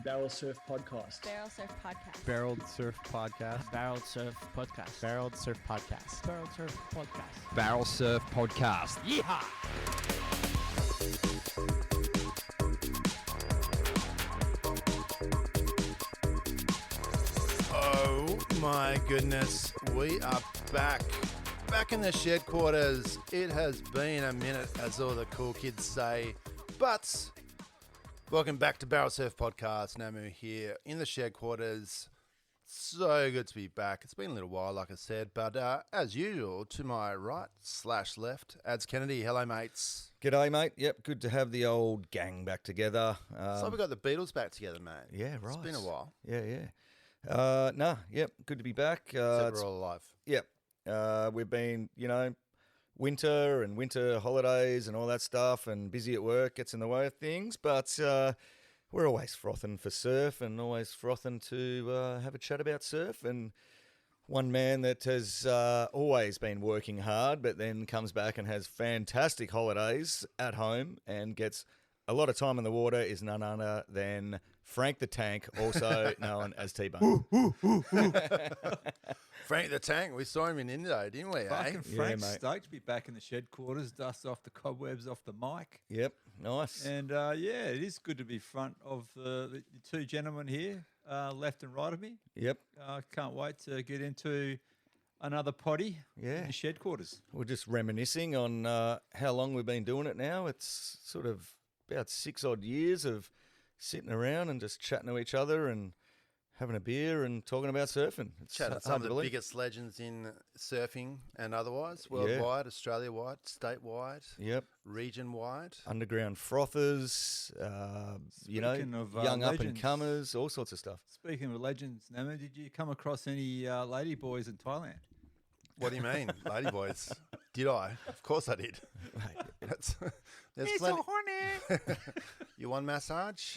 Barrel Surf Podcast. Barrel Surf Podcast. Barreled Surf Podcast. Barreled Surf Podcast. Barreled Surf Podcast. Barreled Surf Podcast. Barrel Surf Podcast. Yeehaw! Oh my goodness, we are back in the Shedquarters. It has been a minute, as all the cool kids say, but welcome back to Barrel Surf Podcast. Namu here in the Shedquarters. So good to be back. It's been a little while, like I said, but as usual, to my right/left, Ads Kennedy. Hello, mates. G'day, mate. Yep, good to have the old gang back together. So we got the Beatles back together, mate. Yeah, right. It's been a while. Yeah. Yep, good to be back. Except we're all alive. Yep. We've been, winter and winter holidays and all that stuff, and busy at work gets in the way of things, but we're always frothing for surf and always frothing to have a chat about surf. And one man that has always been working hard but then comes back and has fantastic holidays at home and gets a lot of time in the water is none other than Frank the Tank, also known as T-Bone. Frank the Tank, we saw him in India, didn't we? Fucking Frank's mate. stoked to be back in the Shedquarters, dust off the cobwebs off the mic. Yep, nice. And it is good to be front of the two gentlemen here, left and right of me. Yep. Can't wait to get into another potty in Yeah. the Shedquarters. We're just reminiscing on how long we've been doing it now. It's sort of about 6 odd years of sitting around and just chatting to each other and having a beer and talking about surfing. It's Chatting to hard some to of the believe. biggest legends in surfing and otherwise, worldwide, Australia-wide, statewide, Yep. region-wide. Underground frothers, Speaking of, young legends. up-and-comers, all sorts of stuff. Speaking of legends, Namu, did you come across any lady boys in Thailand? What do you mean, ladyboys? Did I? Of course I did. There's plenty. You want massage?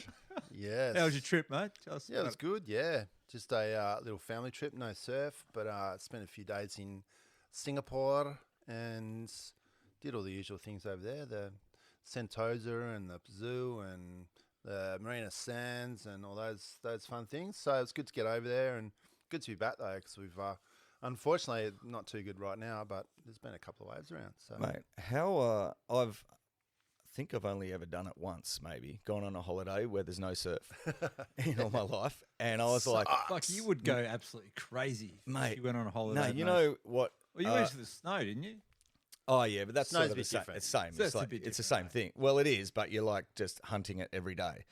Yes. How was your trip, mate? Tell us Yeah, it about was good, yeah. Just a little family trip, no surf, but spent a few days in Singapore and did all the usual things over there, the Sentosa and the zoo and the Marina Sands and all those fun things. So it's good to get over there and good to be back, though, because we've, unfortunately, not too good right now, but there's been a couple of waves around. So. Mate, how I think I've only ever done it once, maybe, gone on a holiday where there's no surf in all my life. And I was like, Fuck, you would go absolutely crazy Mate, if you went on a holiday. no, you mate. know what? Well, you went to the snow, didn't you? Oh, yeah, but that's Snow's sort a of the bit same. different. It's same. So It's, that's a like, bit it's the different, same thing. Well, it is, but you're like just hunting it every day.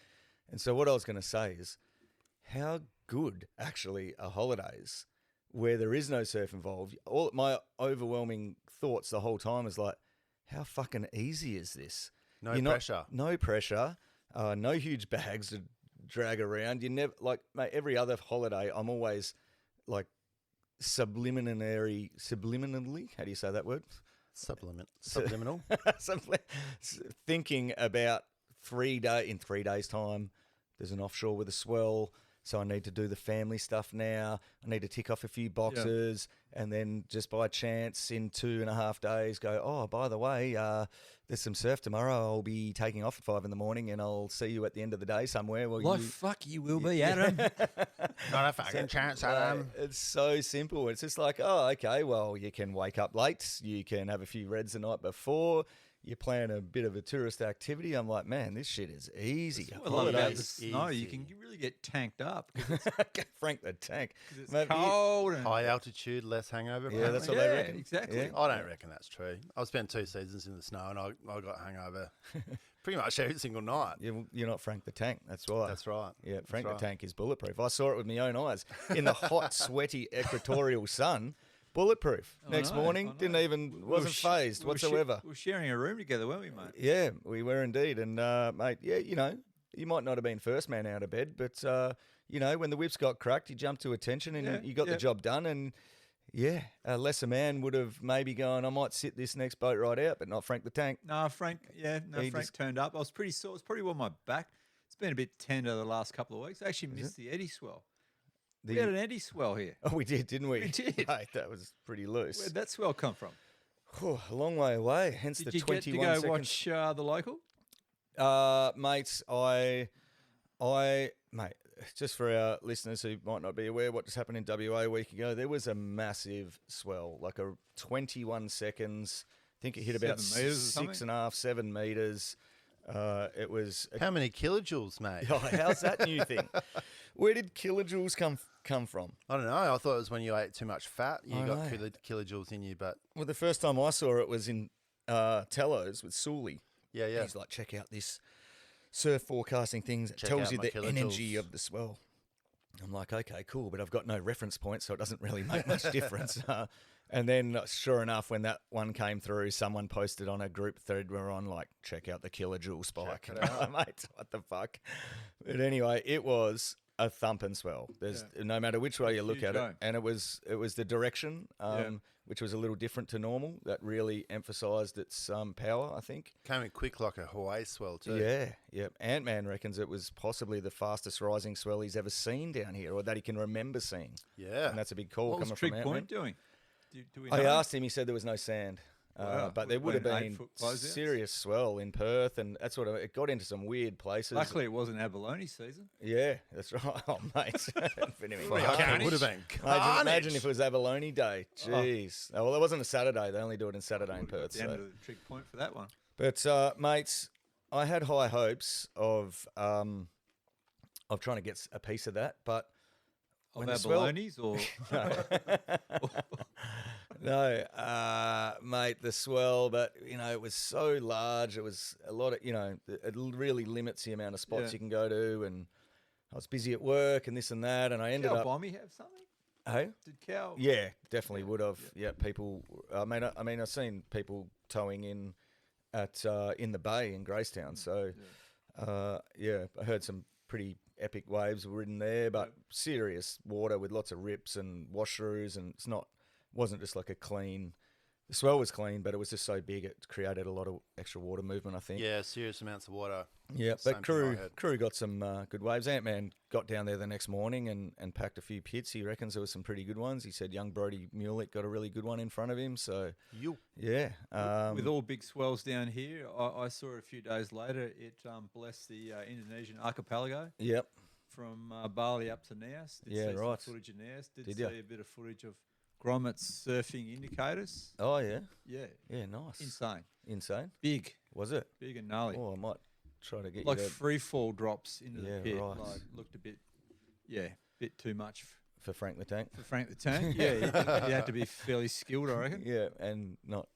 And so what I was going to say is how good actually are holidays where there is no surf involved. All my overwhelming thoughts the whole time is like, how fucking easy is this? No You're pressure. No pressure. No huge bags to drag around. You never mate. Every other holiday, I'm always like subliminally. How do you say that word? Subliminal. Thinking about 3 days time. There's an offshore with a swell. So I need to do the family stuff now. I need to tick off a few boxes, and then just by chance in 2.5 days go, oh, by the way, there's some surf tomorrow. I'll be taking off at 5 in the morning, and I'll see you at the end of the day somewhere. Well, Fuck you will be, Adam. Not a fucking chance, Adam. It's so simple. It's just like, oh, okay, well, you can wake up late. You can have a few reds the night before. You plan a bit of a tourist activity. I'm like, man, this shit is easy. I love about the Holidays snow. easy. You really get tanked up because Frank the Tank. it's Mate, cold. And, High altitude, less hangover. Yeah, that's apparently. what they reckon. exactly. Yeah. I don't reckon that's true. I spent 2 seasons in the snow and I got hangover pretty much every single night. You're not Frank the Tank. That's why. That's right. Yeah, That's Frank right. the Tank is bulletproof. I saw it with my own eyes in the hot, sweaty equatorial sun. Bulletproof. Next morning, wasn't phased whatsoever. We were sharing a room together, weren't we, mate? Yeah, we were indeed. And mate, yeah, you might not have been first man out of bed, but when the whips got cracked, you jumped to attention and you got the job done. And yeah, a lesser man would have maybe gone, I might sit this next boat right out, but not Frank the Tank. No, Frank. Yeah, He Frank just- turned up. I was pretty sore. It's probably on my back. It's been a bit tender the last couple of weeks. I actually missed the eddy swell. We had an eddy swell here. Oh, we did, didn't we? We did. Mate, that was pretty loose. Where'd that swell come from? A long way away, hence Did the you get to 21 go seconds. watch the local? Mates, mate, just for our listeners who might not be aware what just happened in WA a week ago, there was a massive swell, like a 21 seconds. I think it hit about 7 metres or something? 6.5, 7 metres. It was. How many kilojoules, mate? Oh, how's that new thing? Where did kilojoules come from? I don't know. I thought it was when you ate too much fat, you I got know. kilojoules in you. But Well, the first time I saw it was in Tellos with Sully. yeah. He's like, check out this surf forecasting thing that Check tells out you my the kilojoules. energy of the swell. I'm like, okay, cool, but I've got no reference point, so it doesn't really make much difference. And then, sure enough, when that one came through, someone posted on a group thread we're on, like, check out the kilojoule spike. Check it out. Mate, what the fuck? But anyway, it was a thumping swell. There's no matter which way you look Huge at go. it, and it was the direction, which was a little different to normal. That really emphasised its power, I think. came in quick like a Hawaii swell too. Yeah. Ant-Man reckons it was possibly the fastest rising swell he's ever seen down here, or that he can remember seeing. Yeah. And that's a big call What was coming Trig from Ant-Man. Point doing? Do we I know? asked him, he said there was no sand. Wow. But there would have Went 8 been foot closeouts? serious swell in Perth, and that's what it got into some weird places. Luckily, it wasn't abalone season. Yeah, that's right. Oh, mate. Been Fuck, it would have been Imagine carnage. if it was abalone day. Jeez. Oh, well, it wasn't a Saturday. They only do it in Saturday in Perth. The end So. of the Trig Point for that one. But mates, I had high hopes of trying to get a piece of that, but Of when the swell- abalones or no, mate, the swell, but it was so large. It was a lot of, it really limits the amount of spots Yeah. you can go to, and I was busy at work and this and that, and I ended Cow up. Bommy have something? Hey, Did Cow? yeah, definitely would have. Yeah, people. I mean, I've seen people towing in at in the bay in Gracetown. So, yeah, I heard some pretty epic waves were ridden there, but serious water with lots of rips and wash-throughs, and wasn't just like a clean. The swell was clean, but it was just so big it created a lot of extra water movement, I think. Yeah, serious amounts of water. Yeah, Same but thing I heard. crew got some good waves. Ant-Man got down there the next morning and packed a few pits. He reckons there was some pretty good ones. He said young Brody Mulek got a really good one in front of him. So, You. yeah. With all big swells down here, I saw it a few days later. It blessed the Indonesian archipelago Yep. from Bali up to Nias. Did Yeah, see right. some footage of Nias. Did Did see ya? a bit of footage of grommets surfing indicators. Oh, yeah. Yeah, Yeah, nice. insane. Insane. Was it? Big and gnarly. Oh, I might try to get Like you to, free fall drops into Yeah, the pit. right. Like, looked a bit too much for Frank the Tank. for Frank the Tank. Yeah, you had to be fairly skilled, I reckon. Yeah, and not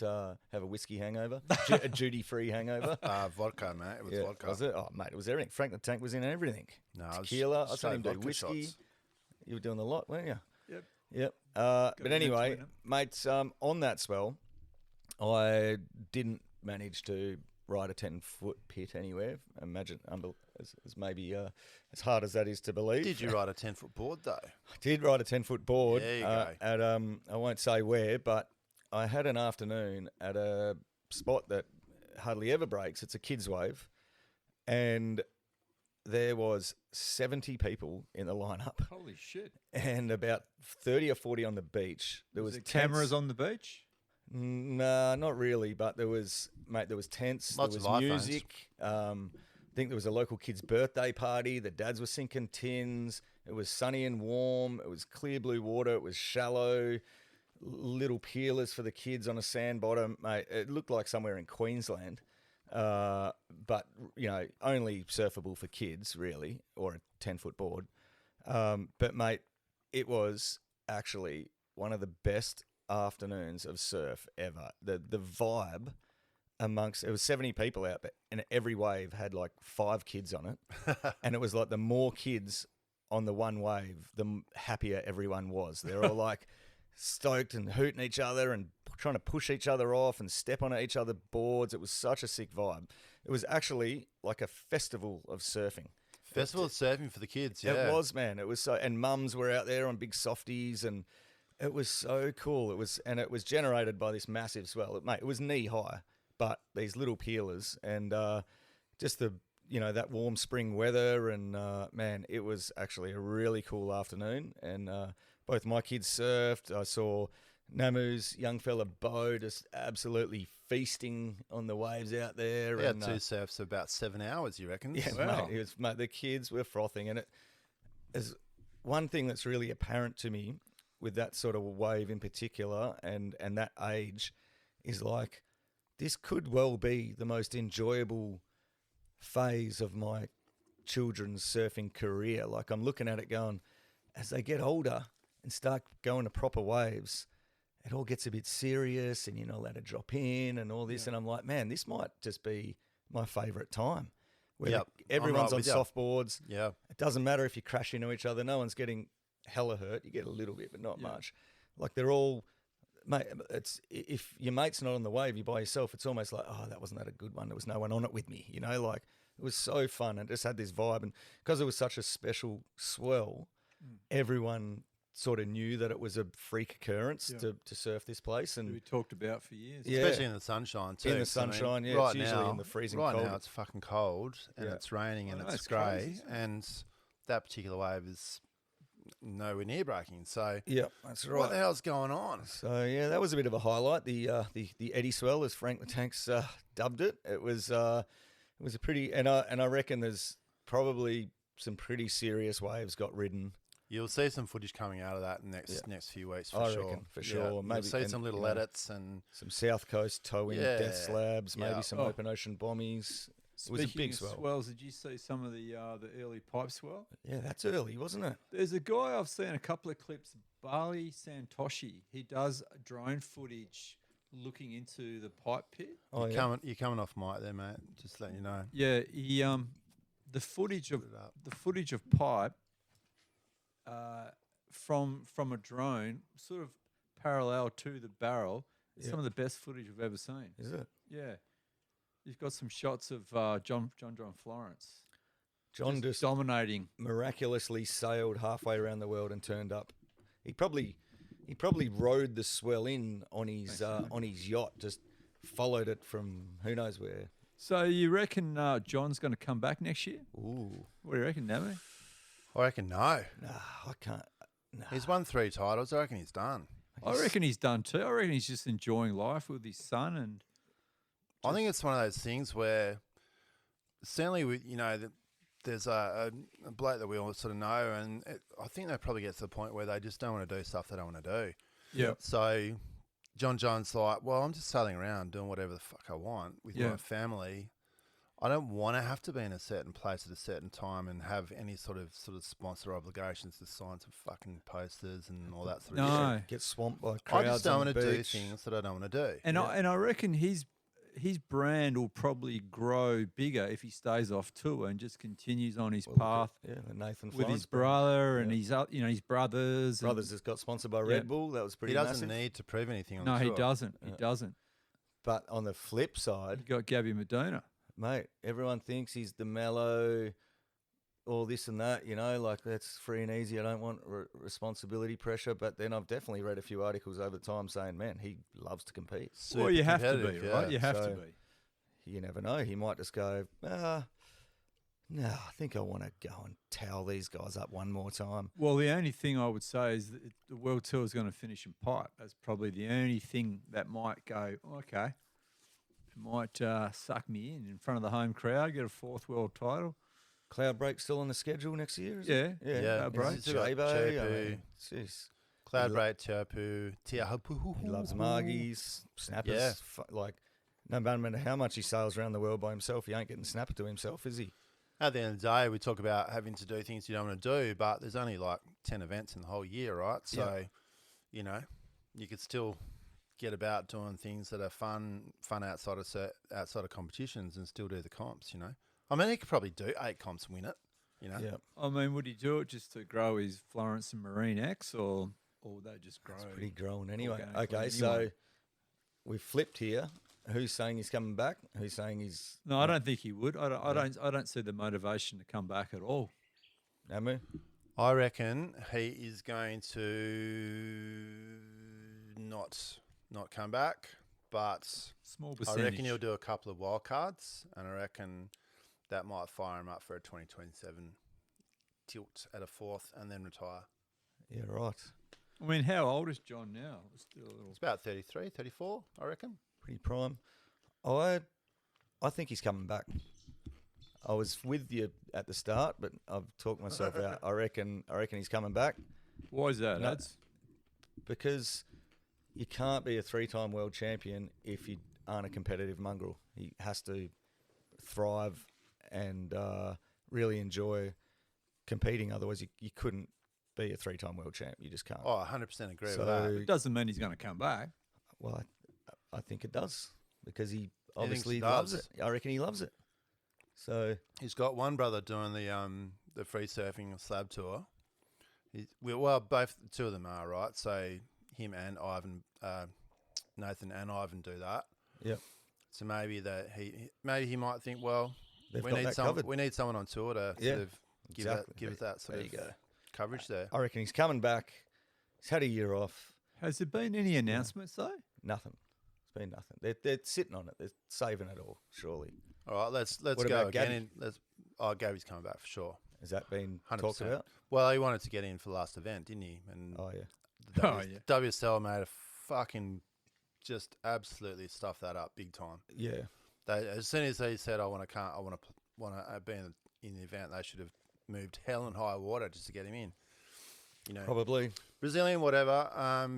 have a whiskey hangover, a duty-free hangover. Vodka, mate. It was Yeah, vodka. was it? Oh, mate, it was everything. Frank the Tank was in everything. No, it was Tequila. I saw straight him do vodka whiskey. shots. You were doing the lot, weren't you? Yep. Yep. a But bit anyway, between 'em. mates, on that swell, I didn't manage to ride a 10-foot pit anywhere. Imagine, as maybe as hard as that is to believe. Did you ride a 10-foot board though? I did ride a 10-foot board. There you go. At I won't say where, but I had an afternoon at a spot that hardly ever breaks. It's a kids' wave, and there was 70 people in the lineup Holy shit. and about 30 or 40 on the beach. There was there tents. cameras on the beach? Nah, not really, but there was tents, Lots there of was iPhones. music. I think there was a local kid's birthday party. The dads were sinking tins. It was sunny and warm. It was clear blue water. It was shallow. Little peelers for the kids on a sand bottom, mate. It looked like somewhere in Queensland, but only surfable for kids, really, or a 10-foot board. But mate, it was actually one of the best afternoons of surf ever. The vibe amongst it was 70 people out, and every wave had like 5 kids on it, and it was like the more kids on the one wave, the happier everyone was. They're all like stoked and hooting each other and trying to push each other off and step on each other's boards. It was such a sick vibe. It was actually like a festival of surfing. Festival of surfing for the kids, yeah. It was, man. It was so, and mums were out there on big softies, and it was so cool. It was generated by this massive swell. Mate, it was knee high, but these little peelers, and just the that warm spring weather, and man, it was actually a really cool afternoon. And both my kids surfed. I saw Namu's young fella Bo just absolutely feasting on the waves out there. We had and, two surfs of about 7 hours, you reckon? Yeah, Wow. mate, the kids were frothing. And it is one thing that's really apparent to me with that sort of wave in particular and that age is like, this could well be the most enjoyable phase of my children's surfing career. Like, I'm looking at it going, as they get older and start going to proper waves, it all gets a bit serious and you're not allowed to drop in and all this. And I'm like, man, this might just be my favourite time. Where Yep, everyone's I'm on right with you. softboards. Yeah. It doesn't matter if you crash into each other. No one's getting hella hurt. You get a little bit, but not much. Like, they're all, mate, it's, if your mate's not on the wave, you're by yourself, it's almost like, oh, that wasn't that a good one. There was no one on it with me, you know, like, it was so fun and just had this vibe. And because it was such a special swell, everyone sort of knew that it was a freak occurrence to surf this place. That we And talked about for years. Yeah. Especially in the sunshine too. In the 'cause I mean, sunshine, yeah, Right it's usually now, in the freezing right cold. now it's fucking cold and Yeah. it's raining and I know, it's it's crazy, grey, isn't it? and that particular wave is nowhere near breaking. So yeah, that's right. what the hell's going on? So yeah, that was a bit of a highlight. The Eddie Swell, as Frank the Tanks dubbed it. It was a pretty, and I reckon there's probably some pretty serious waves got ridden. You'll see some footage coming out of that next few weeks for I sure. reckon, for Yeah, sure. You'll Maybe- see and, some little you know, edits and Some South Coast towing, Yeah, death slabs, maybe yeah. some Oh. open ocean bombies. It was a Speaking big of swell. swells, did you see some of the early pipe swell? Yeah, that's early, wasn't it? There's a guy I've seen a couple of clips, Bali Santoshi. He does drone footage looking into the pipe pit. Oh you're, yeah. you're coming off mic there, mate. Just letting you know. Yeah, he the footage of Put it up. pipe from a drone, sort of parallel to the barrel. It's Yeah. some of the best footage we've ever seen. Is it? Yeah, you've got some shots of John Florence John just dominating. miraculously sailed halfway around the world and turned up. He probably rode the swell in on his yacht, just followed it from who knows where. So you reckon John's going to come back next year? Ooh, What do you reckon, Nami? I reckon no. nah, I can't. Nah. He's won 3 titles. I reckon he's done. I reckon he's done too. I reckon he's just enjoying life with his son and I think it's one of those things where certainly there's a bloke that we all sort of know, and I think that probably gets to the point where they just don't want to do stuff they don't want to do. yeah. So John's like, well, I'm just sailing around doing whatever the fuck I want with Yeah. my family. I don't want to have to be in a certain place at a certain time and have any sort of sponsor obligations to sign some fucking posters and all that sort of shit. No, Get swamped by I crowds just don't on want the to do beach. things that I don't want to do. and I reckon his brand will probably grow bigger if he stays off tour and just continues on his path Yeah, the Nathan with Florence his brother and Yeah. his brothers. and- brothers just got sponsored by Red Bull. That was pretty He doesn't massive. need to prove anything on No, the he tour. doesn't. He doesn't. But on the flip He side, got Gabby Medina. mate, everyone thinks he's the mellow, all this and that, you know, like that's free and easy. I don't want responsibility pressure. But then I've definitely read a few articles over time saying, man, he loves to compete. Super Well, you have to be, competitive, right? yeah. You have So- to be. You never know. He might just go, no, I think I want to go and towel these guys up one more time. Well, the only thing I would say is that the World Tour is going to finish in pipe. That's probably the only thing that might go, okay, it might suck me in front of the home crowd, get a 4th world title. Cloud Break still on the schedule next year? Is Yeah, it? Yeah, Cloud Break. he's got Jabo, I Chopu, mean, jeez. Cloud Break, Tiapu. He loves Margies, snappers. Yeah. Like, no matter how much he sails around the world by himself, he ain't getting snapper to himself, is he? At the end of the day, we talk about having to do things you don't want to do, but there's only like 10 events in the whole year, right? So, you know, you could still get about doing things that are fun outside of competitions and still do the comps, you know? I mean, he could probably do 8 comps and win it, you know? Yeah. I mean, would he do it just to grow his Florence and Marine X, or would they just grow? It's pretty grown anyway. organically Okay, anyway. so we've flipped here. Who's saying he's coming back? Who's saying he's No, I don't think he would. I don't see the motivation to come back at all. Namu? I reckon he is going to not come back, but Small I percentage. reckon he'll do a couple of wild cards, and I reckon that might fire him up for a 2027 tilt at a 4th and then retire. Yeah, right. I mean, how old is John now? Still a little. It's about 33, 34, I reckon. pretty prime. I think he's coming back. I was with you at the start, but I've talked myself out. I reckon he's coming back Why is that, No. lads? because you can't be a 3-time world champion if you aren't a competitive mongrel. He has to thrive and really enjoy competing. Otherwise, you couldn't be a 3-time world champ. You just can't. Oh, 100% agree So- with that. It doesn't mean he's going to come back. Well, I think it does because he thinks obviously it loves does? it. I reckon he loves it. So He's got one brother doing the free surfing slab tour. Both two of them are, right? So him and Ivan, Nathan and Ivan do that. Yep. So maybe he might think, well, they've we got need that covered. we need someone on tour to Yeah, sort of give exactly. us that sort There of you go. coverage there. I reckon he's coming back. He's had a year off. Has there been any announcements, though? Nothing. It's been nothing. They're sitting on it. They're saving it all. Surely. All right, let's What go about again. Gaby's coming back for sure. Has that been 100%. talked about? Well, he wanted to get in for the last event, didn't he? And Oh yeah. the Oh, yeah. WSL made a fucking just absolutely stuff that up big time. Yeah. As soon as he said, I want to be in the event, they should have moved hell and high water just to get him in. You know, Probably. Brazilian, whatever.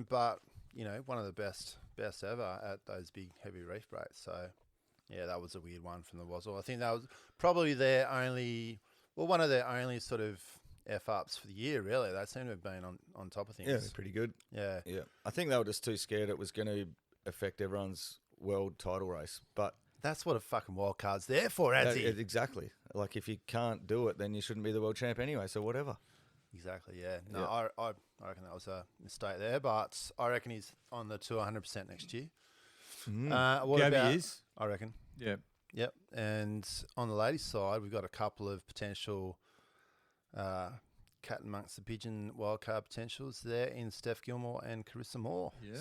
But you know, one of the best ever at those big heavy reef breaks. So yeah, that was a weird one from the Wazzle. I think that was probably one of their only sort of F ups for the year. Really, they seem to have been on top of things. Yeah, they're pretty good. Yeah. Yeah. I think they were just too scared it was going to affect everyone's world title race. But That's what a fucking wild card's there for, that- Adzi. exactly. Like if you can't do it, then you shouldn't be the world champ anyway. So whatever. Exactly, yeah. No, Yeah. I reckon that was a mistake there, but I reckon he's on the tour 100% next year. What Gabby about, is. I reckon. Yeah. Yep. And on the ladies' side, we've got a couple of potential cat amongst the pigeon wildcard potentials there in Steph Gilmore and Carissa Moore. Yeah.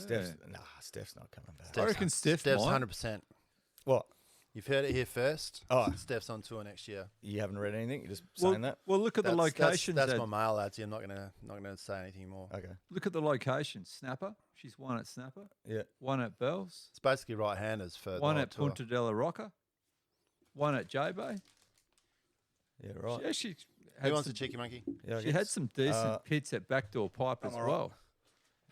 Steph's not coming back. I reckon Steph's Steph's might. 100%. What? You've heard it here first. Oh. Steph's on tour next year. You haven't read anything? You're just saying that? Well, look at the locations. That's my mail, Adzi. I'm not gonna say anything more. Okay. Look at the locations. Snapper. She's one at Snapper. Yeah. One at Bells. It's basically right-handers for One the at whole tour. Punta della Rocca. One at J-Bay. Yeah, right. Yeah, she Who had wants some, a cheeky monkey? Yeah, I she had guess. some decent pits at backdoor pipe as I'm all right. well.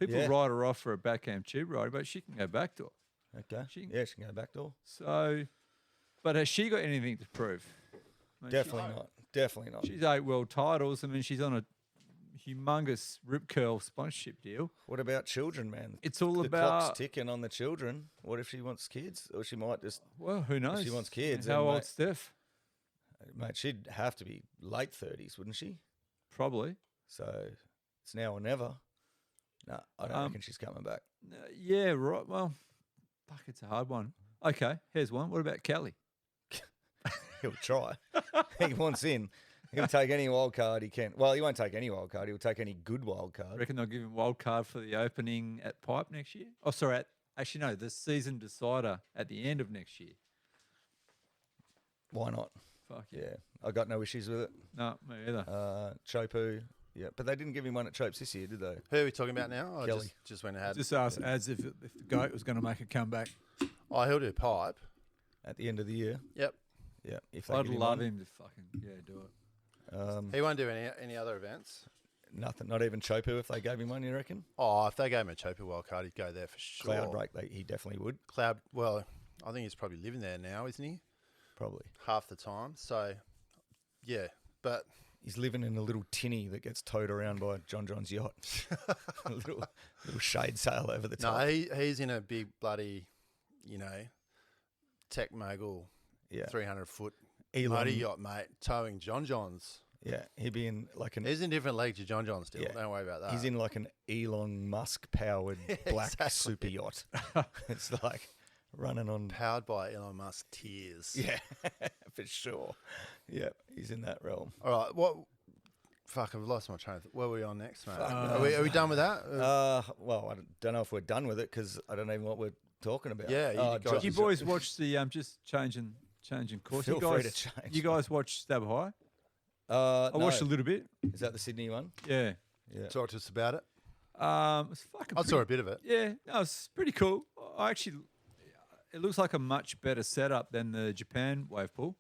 People Yeah. write her off for a backhand tube rider, but she can go backdoor. Okay. She- Yeah, she can go back door. So, but has she got anything to prove? I mean, Definitely not. Definitely not. She's 8 world titles. I mean, she's on a humongous rip curl sponsorship deal. What about children, man? It's all the about clock's ticking on the children. What if she wants kids? Or she might just, well, who knows? she wants kids, How then, old mate. Steph? mate, she'd have to be late 30s, wouldn't she? Probably. So it's now or never. No, I don't reckon she's coming back. Yeah, right. Well, fuck, it's a hard one. Okay, here's one. What about Kelly? He'll try. He wants in. He'll take any wild card he can. Well, he won't take any wild card. He'll take any good wild card. Reckon they'll give him wild card for the opening at Pipe next year? Oh, sorry. Actually, no, the season decider at the end of next year. Why not? Fuck yeah. Yeah, I got no issues with it. No, me either. Chopu, yeah, but they didn't give him one at Chopes this year, did they? Who are we talking about now? I Kelly. just went ahead. Just ask ads if the goat was going to make a comeback. Oh, he'll do pipe. At the end of the year, Yep. yeah. If they I'd give love one. him to fucking do it. He won't do any other events. Nothing, not even Chopu if they gave him one, you reckon? Oh, if they gave him a Chopu wildcard, he'd go there for sure. Cloud break, he definitely would, Cloud, well, I think he's probably living there now, isn't he? probably. Half the time. So, yeah. But He's living in a little tinny that gets towed around by John John's yacht. a little shade sail over the no, top. he's in a big bloody, tech mogul, Yeah. 300-foot Elon, motor yacht, mate, towing John John's. yeah, he'd be in like an. He's in different league to John John still. Yeah. Don't worry about that. He's in like an Elon Musk powered black Exactly. super yacht. It's like running on. powered by Elon Musk tears. Yeah, for sure. Yeah, he's in that realm. All right. What? Fuck, I've lost my train of thought. Where are we on next, mate? Are we done with that? Well, I don't know if we're done with it because I don't know even what we're talking about. Yeah, you guys- Did you boys watch the just changing course? Feel you guys, free to change, You guys watch Stab High? I I watched a little bit. Is that the Sydney one? Yeah. Yeah. Talk to us about it. It's fucking. I saw a bit of it. Yeah, no, it's pretty cool. I actually, it looks like a much better setup than the Japan wave pool.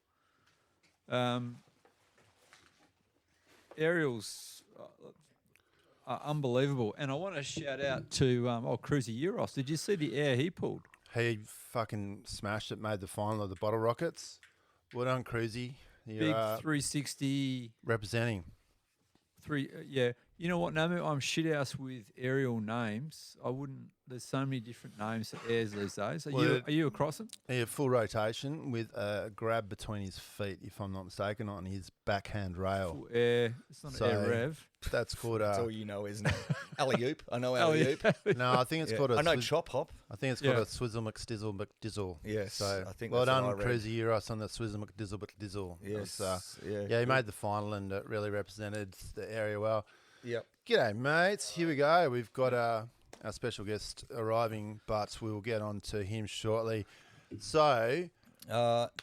Aerials are unbelievable, and I want to shout out to Cruzy Euros. Did you see the air he pulled? He fucking smashed it, made the final of the Bottle Rockets. Well done, Cruzy. Big You're 360. representing. Yeah. You know what, Namu? I'm shithouse with aerial names. I wouldn't. There's so many different names for airs these days. Are you across them? Yeah, full rotation with a grab between his feet, if I'm not mistaken, on his backhand rail. Full air. It's not an air rev. That's called That's all you know, isn't it? Alley-oop. I know alley-oop. No, I think it's called a I know chop hop. I think it's called a swizzle McDizzle McDizzle. Yes, So I think well that's done, what I read. Cruzy Euros on the swizzle McDizzle McDizzle. Yes. Yeah, he made the final and it really represented the area well. Yep. G'day, mates. Here we go. We've got our special guest arriving, but we'll get on to him shortly. So,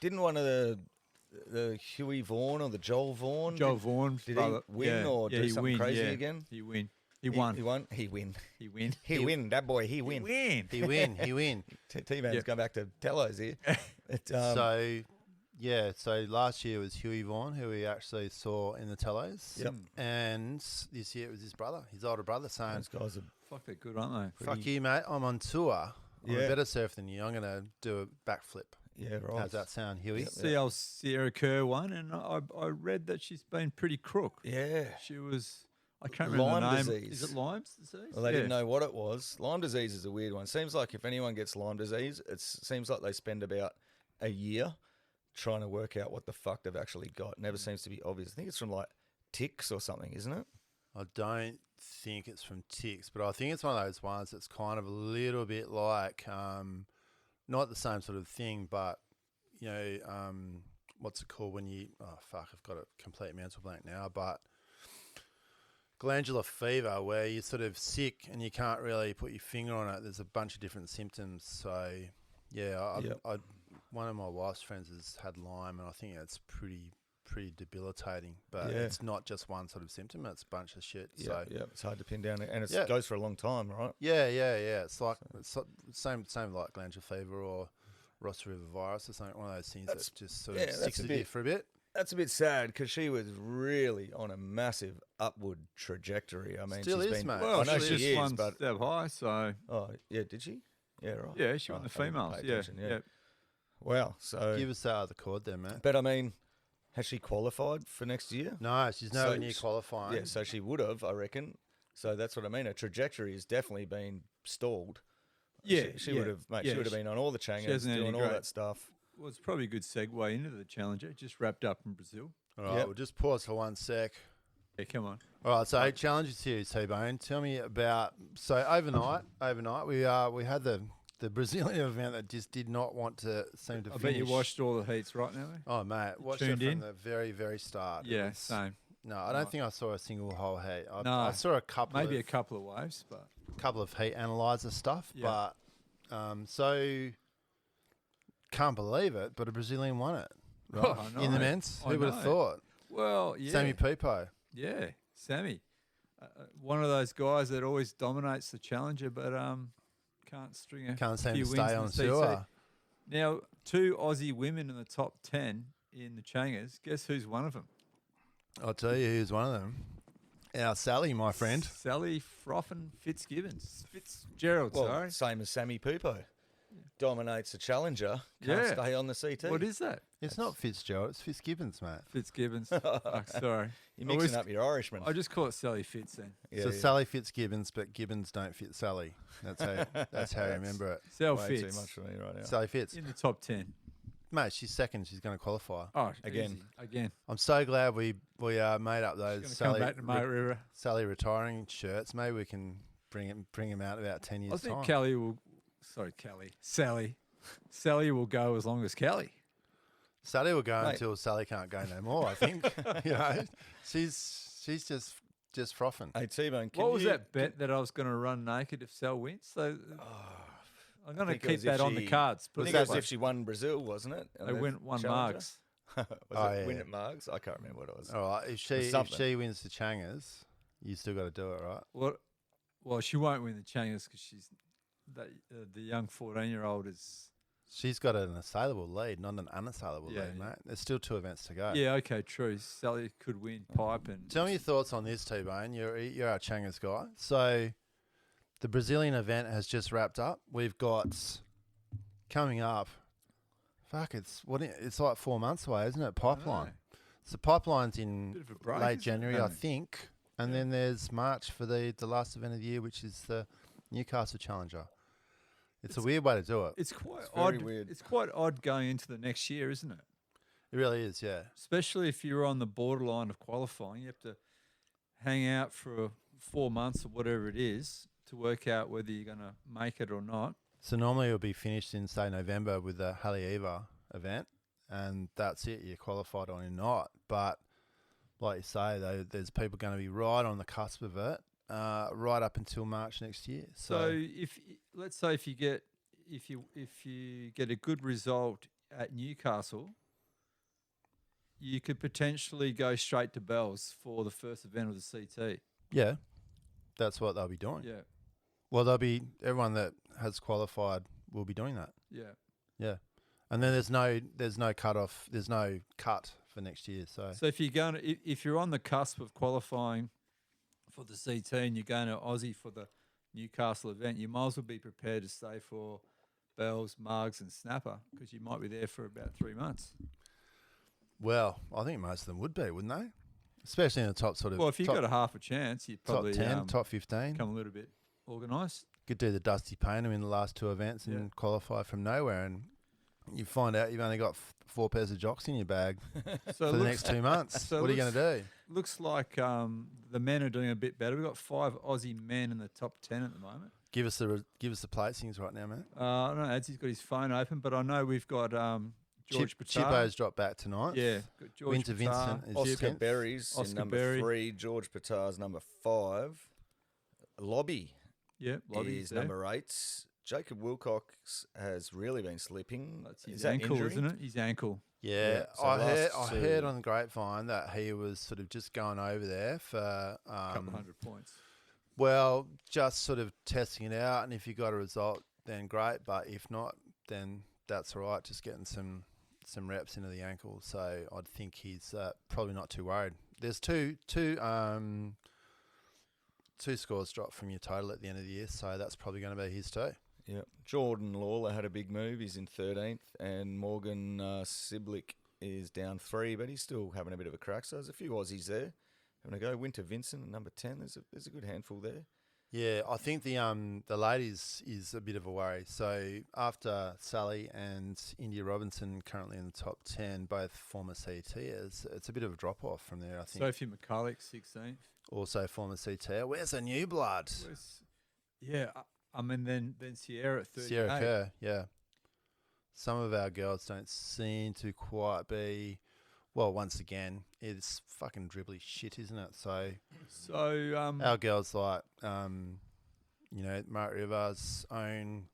Didn't one of the Huey Vaughan or the Joel Vaughan? Joel Vaughan. Did brother. he win or do he something crazy yeah. again? He win. He won. He won. He win. He win. He win. That boy. He win. Win. he win. T-Man's Yeah. going back to Tellos here. So last year was Huey Vaughan, who we actually saw in the Tellos. Yep. And this year it was his brother, his older brother, saying, Those guys are Fuck, they're good, aren't they? fuck you, mate, I'm on tour. I'm Yeah. a better surfer than you. I'm going to do a backflip. yeah, right. How's that sound, Huey? Yep. See, old Sierra Kerr won, and I read that she's been pretty crook. Yeah. She was. I can't remember Lyme the name. disease. Is it Lyme's disease? Well, they didn't know what it was. Lyme disease is a weird one. Seems like if anyone gets Lyme disease, it seems like they spend about a year trying to work out what the fuck they've actually got. It never seems to be obvious. I think it's from like ticks or something, isn't it? I don't think it's from ticks, but I think it's one of those ones that's kind of a little bit like, not the same sort of thing, but, you know, what's it called when you, I've got a complete mental blank now, but glandular fever, where you're sort of sick and you can't really put your finger on it. There's a bunch of different symptoms. So, yeah, one of my wife's friends has had Lyme, and I think it's pretty debilitating. But it's not just one sort of symptom; it's a bunch of shit. So it's hard to pin down, and it goes for a long time, right? yeah. It's like same like glandular fever or Ross River virus or something. One of those things that just sort of sticks with you for a bit. That's a bit sad because she was really on a massive upward trajectory. I mean, Still she's is, been. mate. Well, I know she's she just is, one but step high, so yeah, did she? Yeah, right. yeah, she won the I didn't females. pay Yeah, attention, yeah. Wow. So, Give us that other chord there, mate. but I mean, has she qualified for next year? No, she's nowhere So near she- qualifying. Yeah, so she would have, I reckon. So that's what I mean. Her trajectory has definitely been stalled. Yeah, she would have, mate. She would have been on all the Changas, hasn't had doing any all great- that stuff. Well, it's probably a good segue into the Challenger. Just wrapped up in Brazil. All right, Yep. we'll just pause for 1 sec. Yeah, come on. All right, so Challenger Series, T-Bone. Tell me about, so overnight we had the Brazilian event that just did not want to seem to I finish. bet you watched all the heats right now. Oh, mate, watched it tuned from in? the very, very start. It Yeah, was- same. No, I don't think I saw a single whole heat. No. I saw a couple Maybe a of couple of waves, but couple of heat analyzer stuff, Yeah. but so can't believe it, but a Brazilian won it. Right? Oh, I In the know. men's, I who would have know. thought? well, yeah, Sammy Pipo. yeah, Sammy, one of those guys that always dominates the Challenger, but can't string a Can't seem few to wins stay in on the CC. tour. Now, 2 Aussie women in the top 10 in the Changas. Guess who's one of them? I'll tell you who's one of them. Our Sally, my friend. Sally Froffen Fitzgerald. Well, sorry, same as Sammy Pupo. Dominates the Challenger. Can't Yeah. stay on the CT. what is that? It's not Fitzgerald, it's Fitzgibbons, mate. Fitzgibbons. Fuck, sorry, You're I always- mixing up your Irishman. I just call it Sally Fitz then. yeah, So yeah. Sally Fitzgibbons, but Gibbons don't fit Sally. That's how you remember it. Sal Way Fitz too much for me right now. Sally Fitz. in the top 10. Mate, she's second. She's going to qualify. Oh, Again. easy. Again. I'm so glad we made up those Going to come back to Mate River. Sally retiring shirts. Maybe we can bring him out about 10 years I think time. Kelly will. Sorry, Kelly. Sally will go as long as Kelly. Sally will go Mate. until Sally can't go no more, I think. You know, she's just frothing. Hey, T-Bone, What was that bet that I was going to run naked if Sal wins? So I'm going to think it was keep if that on the she- cards. I Put think it it that was way. if she won Brazil, wasn't it? They won Challenger? marks. Was Oh, it yeah. win at Margs? I can't remember what it was. All right, if Or something. she wins the Changas, you still got to do it, right? Well, she won't win the Changas because she's the young 14-year-old is She's got an assailable lead, not an unassailable Yeah, lead, yeah. mate. There's still 2 events to go. Yeah, okay, true. Sally could win pipe and Tell me your thoughts on this, T-Bone. You're our Changas guy. So the Brazilian event has just wrapped up. We've got coming up. Fuck, it's like 4 months away, isn't it? Pipeline. So pipeline's in bit of a break, late isn't it? January, No. I think, and Yeah. then there's March for the last event of the year, which is the Newcastle Challenger. It's a weird way to do it. It's quite It's very odd. weird. It's quite odd going into the next year, isn't it? It really is, yeah. Especially if you're on the borderline of qualifying, you have to hang out for 4 months or whatever it is to work out whether you're going to make it or not. So normally it'll be finished in, say, November with the Haleiwa event, and that's it. You're qualified or you're not. But like you say, there's people going to be right on the cusp of it, right up until March next year. So if let's say if you get a good result at Newcastle, you could potentially go straight to Bells for the first event of the CT. yeah, that's what they'll be doing. Yeah, Well, everyone that has qualified will be doing that. yeah. Yeah, and then there's no cut off. There's no cut for next year. So So if you're going to, if you're on the cusp of qualifying for the CT and you're going to Aussie for the Newcastle event, you might as well be prepared to stay for Bells, Margs, and Snapper because you might be there for about 3 months. well, I think most of them would be, wouldn't they? Especially in the top sort of. Well, if you've top, got a half a chance, you'd top probably 10, top 15, become a little bit organised. could do the Dusty Painter in the last 2 events and Yeah. qualify from nowhere, and you find out you've only got 4 pairs of jocks in your bag So for the next 2 months. so What are you going to do? Looks like the men are doing a bit better. We've got 5 Aussie men in the top 10 at the moment. Give us the placings right now, man. I don't know, Adsy's got his phone open, but I know we've got George Patar. Chippo's dropped back tonight. Yeah, got George Winter Patar. Vincent is Oscar 10th. Berry's in Oscar number Berry. 3. George Patar's number 5. Lobby Yeah, Lobby's is there. number 8. Jacob Wilcox has really been slipping. That's Is his that ankle, injury? isn't it? His ankle. Yeah, so I last heard two- on the grapevine that he was sort of just going over there for A couple hundred points. well, just sort of testing it out, and if you got a result, then great. But if not, then that's all right. Just getting some reps into the ankle. So I'd think he's probably not too worried. There's two scores dropped from your total at the end of the year, so that's probably going to be his too. Yep. Jordan Lawler had a big move. He's in 13th. And Morgan Siblick is down 3, but he's still having a bit of a crack. So there's a few Aussies there having a go. Winter Vincent at number 10. There's a good handful there. Yeah, I think the ladies is a bit of a worry. So after Sally and India Robinson currently in the top 10, both former CTers, it's a bit of a drop off from there, I think. Sophie McCulloch, 16th. Also former CTer. Where's the new blood? Yeah, I mean, then Sierra at 38. Sierra Kerr, yeah. Some of our girls don't seem to quite be. Well, once again, it's fucking dribbly shit, isn't it? So So, our girls like, Mark Rivers, own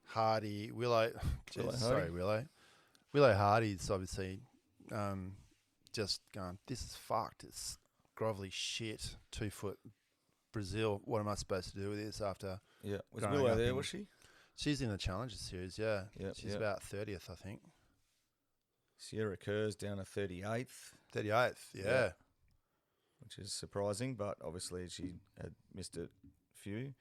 Hardy, Willow. Willow Sorry, Hardy. Willow. Willow Hardy's obviously just going, this is fucked. It's grovelly shit. 2 foot Brazil. What am I supposed to do with this after? Yeah. Was Growing Willow up there, in- was she? She's in the Challenger Series, yeah. Yep, She's yep. about 30th, I think. Sierra Kerr's down to 38th, 38th, yeah. Yeah. which is surprising, but obviously she had missed a few.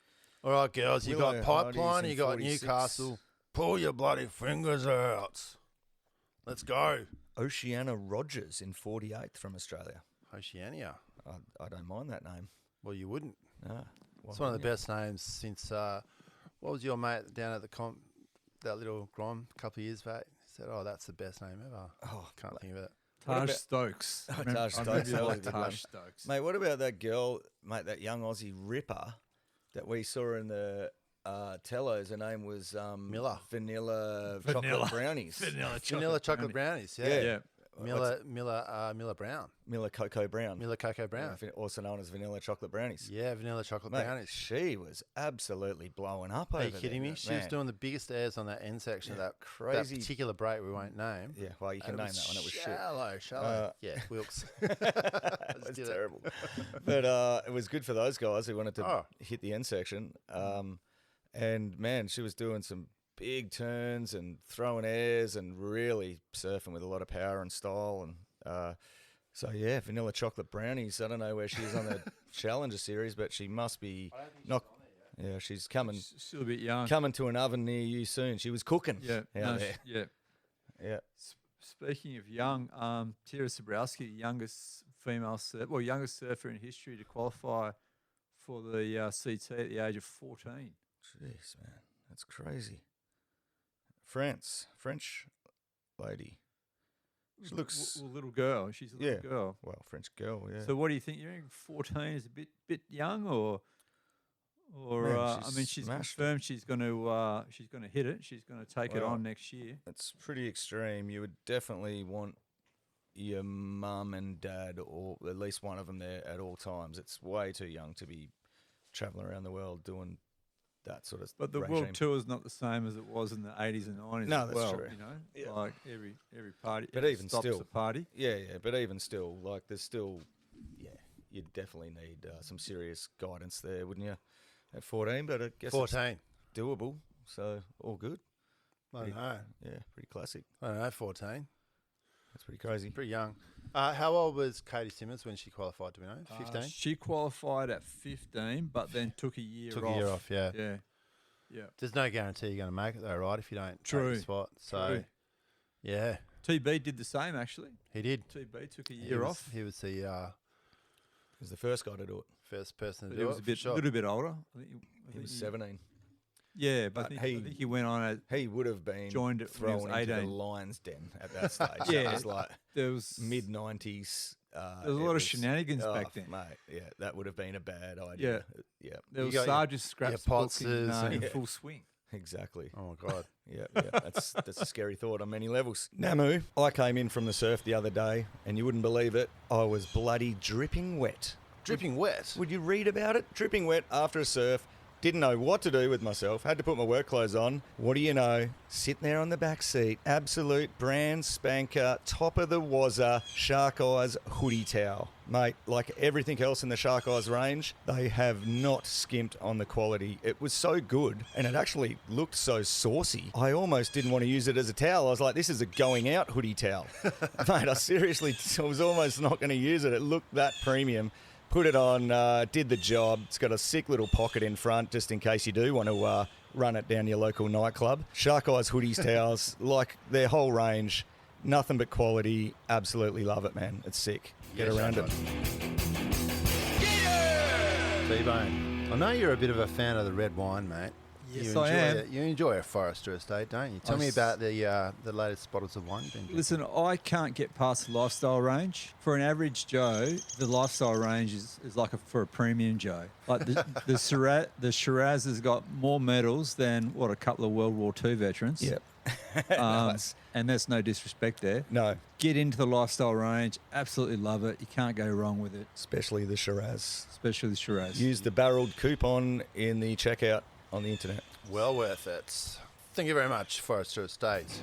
All right, girls, you Willow got Hardy's Pipeline, in you got 46. Newcastle. Pull your bloody fingers out. Let's go. Oceana Rogers in 48th from Australia. Oceania. I don't mind that name. Well, you wouldn't. Ah, It's one of the best names since, what was your mate down at the comp, that little Grom a couple of years back? He said, oh, that's the best name ever. Oh, Can't think of it. What Taj about- Stokes. Oh, I remember- Taj I Stokes, remember that was like a good one. Taj Stokes. Mate, what about that girl, mate, that young Aussie Ripper that we saw in the tellos? Her name was Miller. Vanilla Vanilla. Chocolate Brownies. Vanilla chocolate brownies, yeah. Yeah. Yeah. Miller Brown. Miller Cocoa Brown. Miller Cocoa Brown. Also known as Vanilla Chocolate Brownies. Yeah, vanilla chocolate Mate, brownies. she was absolutely blowing up Are over you kidding there, me? She was man. doing the biggest airs on that end section of Yeah, that crazy. that particular break we won't name. Yeah, well, you can And name it that one. It was shit. shallow. Yeah, Wilkes. It was terrible. But it was good for those guys who wanted to Oh. hit the end section. And man, she was doing some big turns and throwing airs and really surfing with a lot of power and style. And so, yeah, vanilla chocolate brownies. I don't know where she is on the Challenger series, but she must be not. Yeah, she's coming. She's still a bit young. Coming to an oven near you soon. She was cooking. Yeah, out there. yeah. Yeah. Speaking of young, Tira Sabrowski, youngest youngest surfer in history to qualify for the CT at the age of 14. Jeez, man, that's crazy. French lady. She looks little girl. She's a little girl. Well, French girl. Yeah. So what do you think? You think 14 is a bit young, or Man, I mean, she's smashed confirmed she's going to hit it. She's going to take it on next year. It's pretty extreme. You would definitely want your mum and dad, or at least one of them, there at all times. It's way too young to be traveling around the world doing that sort of. But the regime. world tour is not the same as it was in the 80s and 90s. No, as that's well, true. You know, Yeah. like every party, But it even stops still- the party. Yeah. But even still, like, there's still, you definitely need some serious guidance there, wouldn't you? At 14, but I guess 14. it's doable. So all good. I don't know. Yeah, pretty classic. I don't know, 14. That's pretty crazy. Pretty young. How old was Katie Simmons when she qualified, do we know? 15? She qualified at 15, but then took a year Took off. a year off, yeah. Yeah. There's no guarantee you're going to make it, though, right, if you don't True. take the spot. So, True. yeah, TB did the same, actually. he did. TB took a He year was- off. He was the He was the first guy to do it. first person to But do he was it. a bit, for sure. little bit older. I think He was 17. Yeah, But I think he went on at. He would have been Joined it when he was thrown into the 18. lion's den at that stage. Yeah. It was like There was mid-90s. There was a lot of shenanigans back then. Mate, yeah, that would have been a bad idea. Yeah, There You was got your- Sarge's scraps book Potts's in and- full swing. exactly. Oh, my God. Yeah, that's a scary thought on many levels. Namu, I came in from the surf the other day, and you wouldn't believe it, I was bloody dripping wet. Dripping wet. Would you read about it? Dripping wet after a surf. Didn't know what to do with myself. Had to put my work clothes on. What do you know? Sitting there on the back seat. Absolute brand spanker, top of the wazza, Shark Eyes hoodie towel. Mate, like everything else in the Shark Eyes range, they have not skimped on the quality. It was so good, and it actually looked so saucy. I almost didn't want to use it as a towel. I was like, this is a going out hoodie towel. Mate, I was almost not going to use it. It looked that premium. Put it on, did the job. It's got a sick little pocket in front just in case you do want to run it down your local nightclub. Shark Eyes hoodies, towels, like their whole range, nothing but quality. Absolutely love it, man. It's sick. Get around it. T-Bone. I know you're a bit of a fan of the red wine, mate. Yes, you I enjoy am. it. You enjoy a Forester estate, don't you? Tell me about the latest bottles of wine you've been drinking. Listen, I can't get past the lifestyle range. For an average Joe, the lifestyle range is like for a premium Joe. Like the Shiraz has got more medals than a couple of World War II veterans. Yep. Nice. And that's no disrespect there. No, Get into the lifestyle range. Absolutely love it. You can't go wrong with it, especially the Shiraz. especially the Shiraz. Use the barreled coupon in the checkout on the internet. Well worth it. Thank you very much, Forester Estates.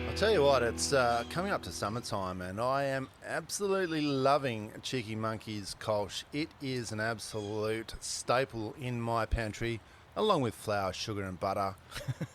I'll tell you what, it's coming up to summertime, and I am absolutely loving Cheeky Monkey's Kolsch. It is an absolute staple in my pantry, along with flour, sugar, and butter.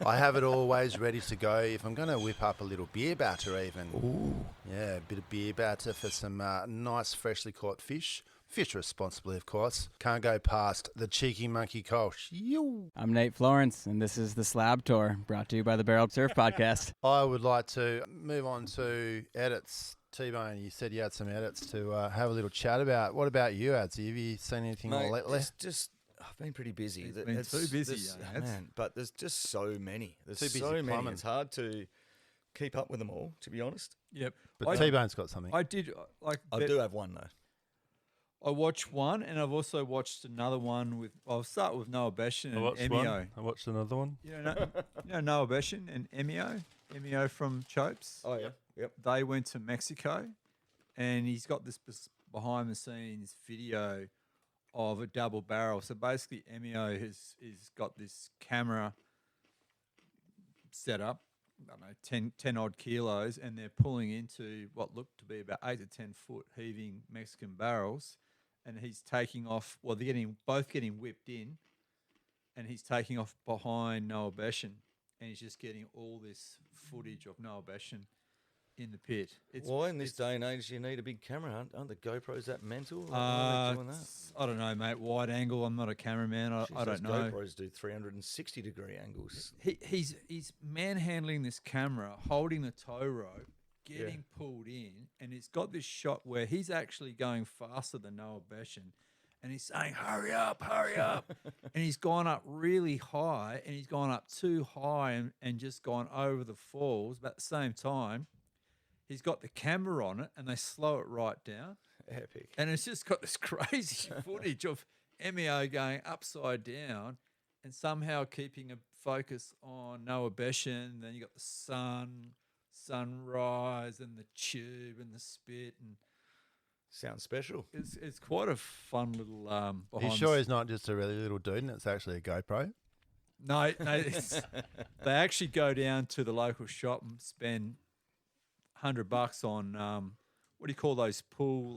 I have it always ready to go if I'm going to whip up a little beer batter even. Ooh. Yeah, a bit of beer batter for some nice freshly caught fish. Fish responsibly, of course. Can't go past the Cheeky Monkey Kolsch. Yo! I'm Nate Florence, and this is the Slab Tour, brought to you by the Barrel Surf Podcast. I would like to move on to edits. T-Bone, you said you had some edits to have a little chat about. What about you, Adsy? Have you seen anything Mate, lately? it's just I've been pretty busy. He's been too busy, young Ads. man. But there's just so many. There's Too busy so many. plumbing. It's hard to keep up with them all, to be honest. Yep. But I- T-Bone's got something. I did like. I do have one though. I watched one, and I've also watched another one with. I'll start with Noah Beshan and Emio. I watched another one. You know Noah Beshan and Emio from Chopes. Oh yeah. Yep. They went to Mexico, and he's got this behind the scenes video of a double barrel. So basically, Emio has got this camera set up. I don't know, 10 odd kilos, and they're pulling into what looked to be about 8 to 10 foot heaving Mexican barrels, and he's taking off. Well, they're both getting whipped in, and he's taking off behind Noah Beshan, and he's just getting all this footage of Noah Beshan in the pit. Why in this day and age you need a big camera? Aren't the GoPros that mental? Like, why are they doing that? I don't know, mate. Wide angle. I'm not a cameraman. I Jeez, don't those know. GoPros do 360-degree angles. He's manhandling this camera, holding the tow rope, getting pulled in, and it's got this shot where he's actually going faster than Noah Beshan, and he's saying, hurry up, and he's gone up really high, and he's gone up too high and just gone over the falls, but at the same time, he's got the camera on it, and they slow it right down. Epic. And it's just got this crazy footage of MEO going upside down and somehow keeping a focus on Noah Beshan. Then you got the sunrise and the tube and the spit. And Sounds special. it's quite a fun little behind You sure he's not just a really little dude and it's actually a GoPro? No, they actually go down to the local shop and spend $100 on what do you call those pool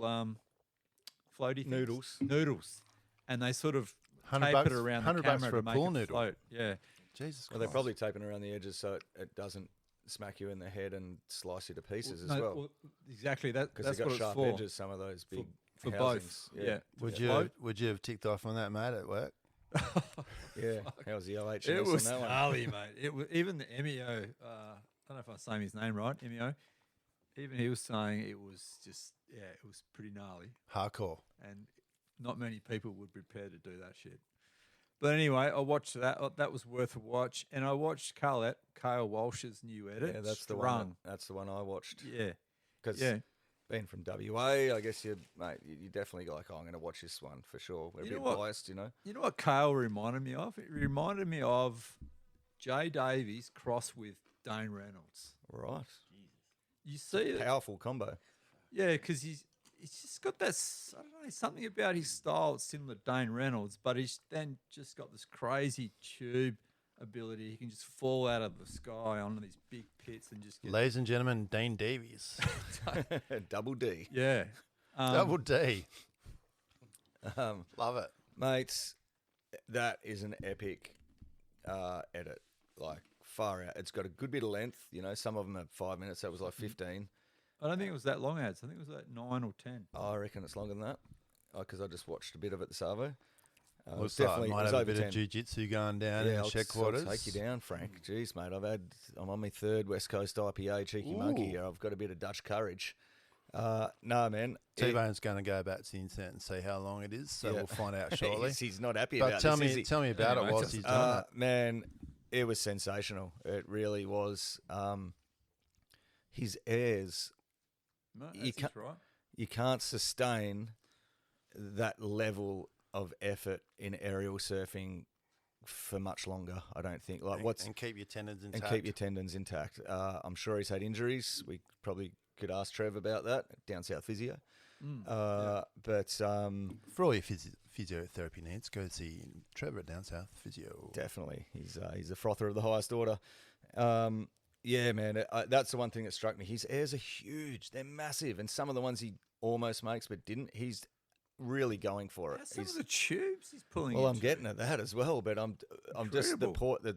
floaty things? Noodles, and they sort of tape $100 it around the $100 camera for a to make pool it noodle. float. Yeah, Jesus Well, Christ. they're probably taping around the edges so it doesn't smack you in the head and slice you to pieces as No, well. exactly. That's Because they've what got it's sharp for. edges, some of those big For housings. both. Yeah. Would you have ticked off on that, mate, at work? Yeah. How was the LHS It was on that one? gnarly, mate. It was even the MEO. I don't know if I'm saying his name right. MEO. Even he was saying it was just it was pretty gnarly, Hardcore. and not many people would be prepared to do that shit. But anyway, I watched that. That was worth a watch, and I watched Kale Walsh's new edit. Yeah, that's the Strung. one. That's the one I watched. Yeah, Because yeah. being from WA, I guess you definitely go like, oh, I'm going to watch this one for sure. We're a You bit know what? biased, you know. You know what Kale reminded me of? It reminded me of Jay Davies crossed with Dane Reynolds. Right. You see it? Powerful combo. Yeah, because he's just got that, I don't know, something about his style that's similar to Dane Reynolds, but he's then just got this crazy tube ability. He can just fall out of the sky onto these big pits and just get... Ladies and gentlemen, Dean Davies. Double D. Yeah. Double D. Love it. Mates, that is an epic edit. Like, far out. It's got a good bit of length. You know, some of them are 5 minutes. That was like 15. I don't think it was that long, ads. I think it was like 9 or 10. I reckon it's longer than that because I just watched a bit of it this Arvo. Looks like it might have a bit of jiu-jitsu going down in the I'll Shedquarters. take you down, Frank. Jeez, mate, I'm on my third West Coast IPA, Cheeky Monkey here. I've got a bit of Dutch courage. No, man. T-Bone's going to go back to the internet and see how long it is, so we'll find out shortly. He's not happy But about tell this, me, is he? tell me about Anyway, it whilst he's doing it. Man, it was sensational. It really was. His airs, No, You that's right. you can't sustain that level of effort in aerial surfing for much longer, I don't think. Like And keep your tendons intact. and keep your tendons intact. I'm sure he's had injuries. We probably could ask Trev about that, down south physio. But For all your physiotherapy needs, go see Trevor down south physio. definitely, he's a frother of the highest order. Yeah, man, that's the one thing that struck me. His airs are huge; they're massive, and some of the ones he almost makes but didn't. He's really going for it. Some of the tubes he's pulling. Well, I'm into. getting at that as well, but I'm just Incredible.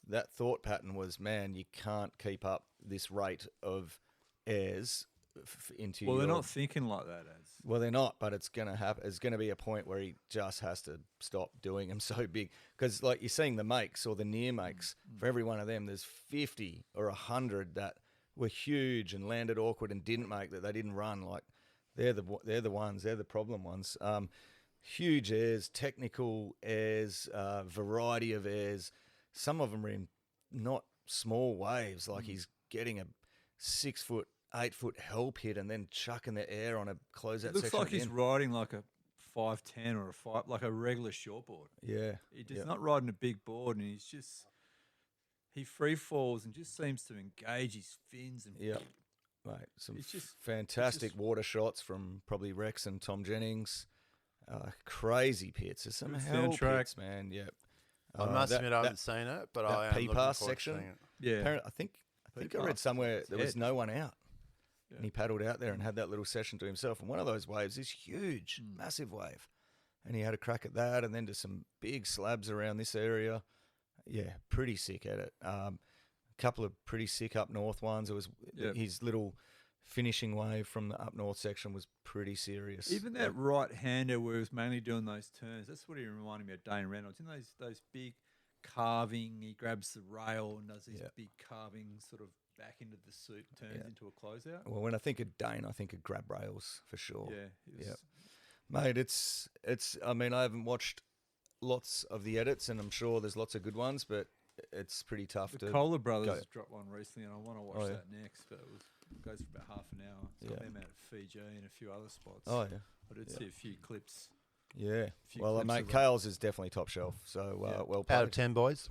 that thought pattern was, man, you can't keep up this rate of airs into. Well, they're your- not thinking like that, ads. Well, they're not, but it's gonna happen. It's gonna be a point where he just has to stop doing them so big, because like you're seeing the makes or the near makes. For every one of them, there's 50 or 100 that were huge and landed awkward and didn't make, that they didn't run. Like they're the ones. They're the problem ones. Huge airs, technical airs, variety of airs. Some of them are in not small waves. Like he's getting a 6 foot, 8 foot hell pit and then chucking the air on a closeout It looks section. like he's again. riding like a 510 or like a regular shortboard. Yeah. He's not riding a big board, and he free falls and just seems to engage his fins and Yeah. Mate, some It's just- fantastic just- water shots from probably Rex and Tom Jennings. Crazy pits. There's some Good hell soundtrack. pits, man. Yep. I must admit, I haven't seen it, but that I am looking P-pass forward to section? seeing it. yeah. I think I P-pass. read somewhere It's there was head. no one out. Yeah. And he paddled out there and had that little session to himself. And one of those waves is huge, Hmm. massive wave. and he had a crack at that, and then to some big slabs around this area. Yeah, pretty sick at it. A couple of pretty sick up north ones. It was his little finishing wave from the up north section was pretty serious. Even that right-hander where he was mainly doing those turns, that's what he reminded me of Dane Reynolds. You know, those big carving, he grabs the rail and does these big carving sort of back into the suit, turns into a closeout. Well, when I think of Dane, I think of grab rails for sure. Yeah. Mate, it's. I mean, I haven't watched lots of the edits, and I'm sure there's lots of good ones, but it's pretty tough The to. Kohler brothers go. dropped one recently, and I want to watch that next, but it goes for about half an hour. It's got them out at Fiji and a few other spots. Oh yeah. I did see a few clips. Yeah. Few Well, clips mate, of that. Kale's is definitely top shelf. So well played. Out of 10, boys.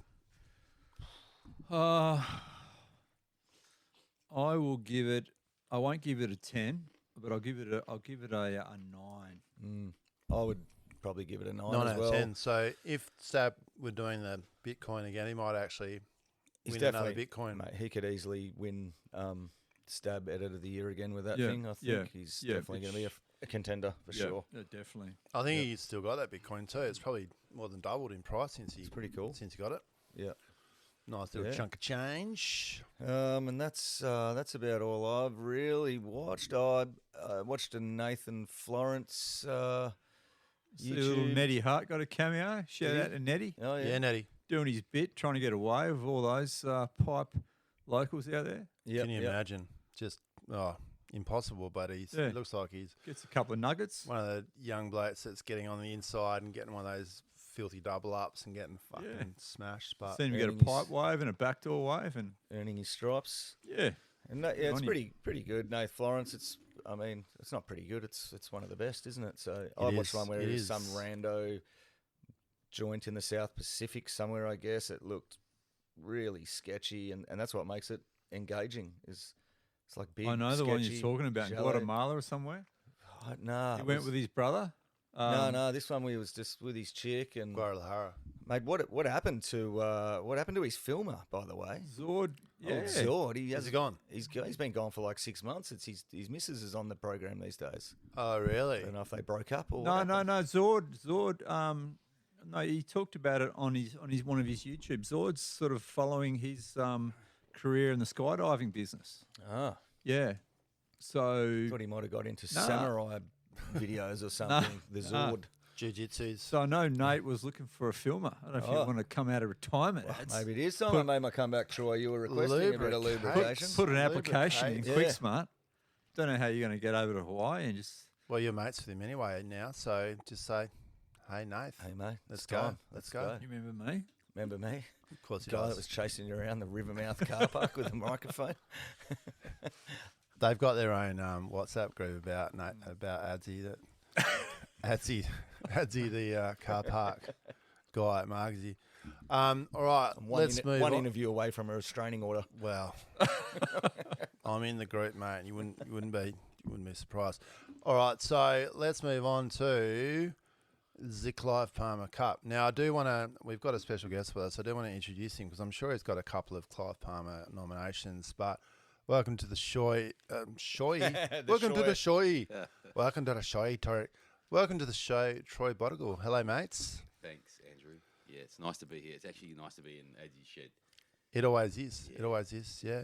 I will give it. I won't give it a 10, but I'll give it a 9. I would probably give it a 9 9 as out well. of 10. So if Stab were doing the Bitcoin again, he might actually He's win another definitely Bitcoin. Mate, he could easily win Stab Edit of the Year again with that Yeah, thing. I think he's definitely going to be a contender for sure. Yeah, definitely. I think he's still got that Bitcoin too. It's probably more than doubled in price since he. It's pretty cool. Since he got it. Yeah. Nice little chunk of change. And that's about all I've really watched. I watched a Nathan Florence See little YouTube. Nettie Hart got a cameo. Shout Did he? out to Nettie. Oh Yeah, Nettie. Doing his bit, trying to get away with all those pipe locals out there. Yep, Can you yep. imagine? Just impossible. But it looks like he's Gets a couple of nuggets. one of the young blokes that's getting on the inside and getting one of those filthy double ups and getting fucking smashed. But Seen him get a earnings. pipe wave and a backdoor wave, and Earning his stripes. yeah, And that, it's on you. pretty good. Nathan Florence, it's not pretty good. It's one of the best, isn't it? So I It watched is, one where it it was is. some rando joint in the South Pacific somewhere, I guess. It looked really sketchy, and that's what makes it engaging. Is it's like big. I know the one sketchy, you're talking about in shallow. Guatemala or somewhere. Nah, He it went was- with his brother. no. This one we was just with his chick and Guadalajara. mate. What happened to his filmer, by the way? Zord. Yeah, Old Zord. He Is he gone? He's been gone for like 6 months. It's his missus is on the program these days. Oh, really? I don't know if they broke up or No, what no, happened. no. Zord. No, he talked about it on his one of his YouTube. Zord's sort of following his career in the skydiving business. Ah, Yeah. So thought he might have got into Nah. samurai videos or something. The Zord. Jiu-jitsu's. So I know Nate was looking for a filmer. I don't know if you Oh. want to come out of retirement. Well, ads. maybe it is time I made my comeback, Troy. You were requesting a bit of lubrication. Put an application in Yeah. quick, smart. Don't know how you're going to get over to Hawaii and just Well, you're mates with him anyway now, so just say, "Hey, Nath, Hey, mate. Let's it's go. time. Let's go. you remember me? Remember me? of course The he guy that does." was chasing you around the Rivermouth car park with a microphone. They've got their own WhatsApp group about Adzi that Adzi the car park guy at Margsy. All right, let's move one on. interview away from a restraining order. Well, I'm in the group, mate. You wouldn't be surprised. All right, so let's move on to the Clive Palmer Cup. Now, I do want to. We've got a special guest with us. I do want to introduce him because I'm sure he's got a couple of Clive Palmer nominations. But welcome to the shoy. Welcome to the shoy. Welcome to the shoy, Troy. Welcome to the show, Troy Bottegal. Hello, mates. Thanks, Andrew. Yeah, it's nice to be here. It's actually nice to be in Adzi's shed. It always is. Yeah. It always is. Yeah,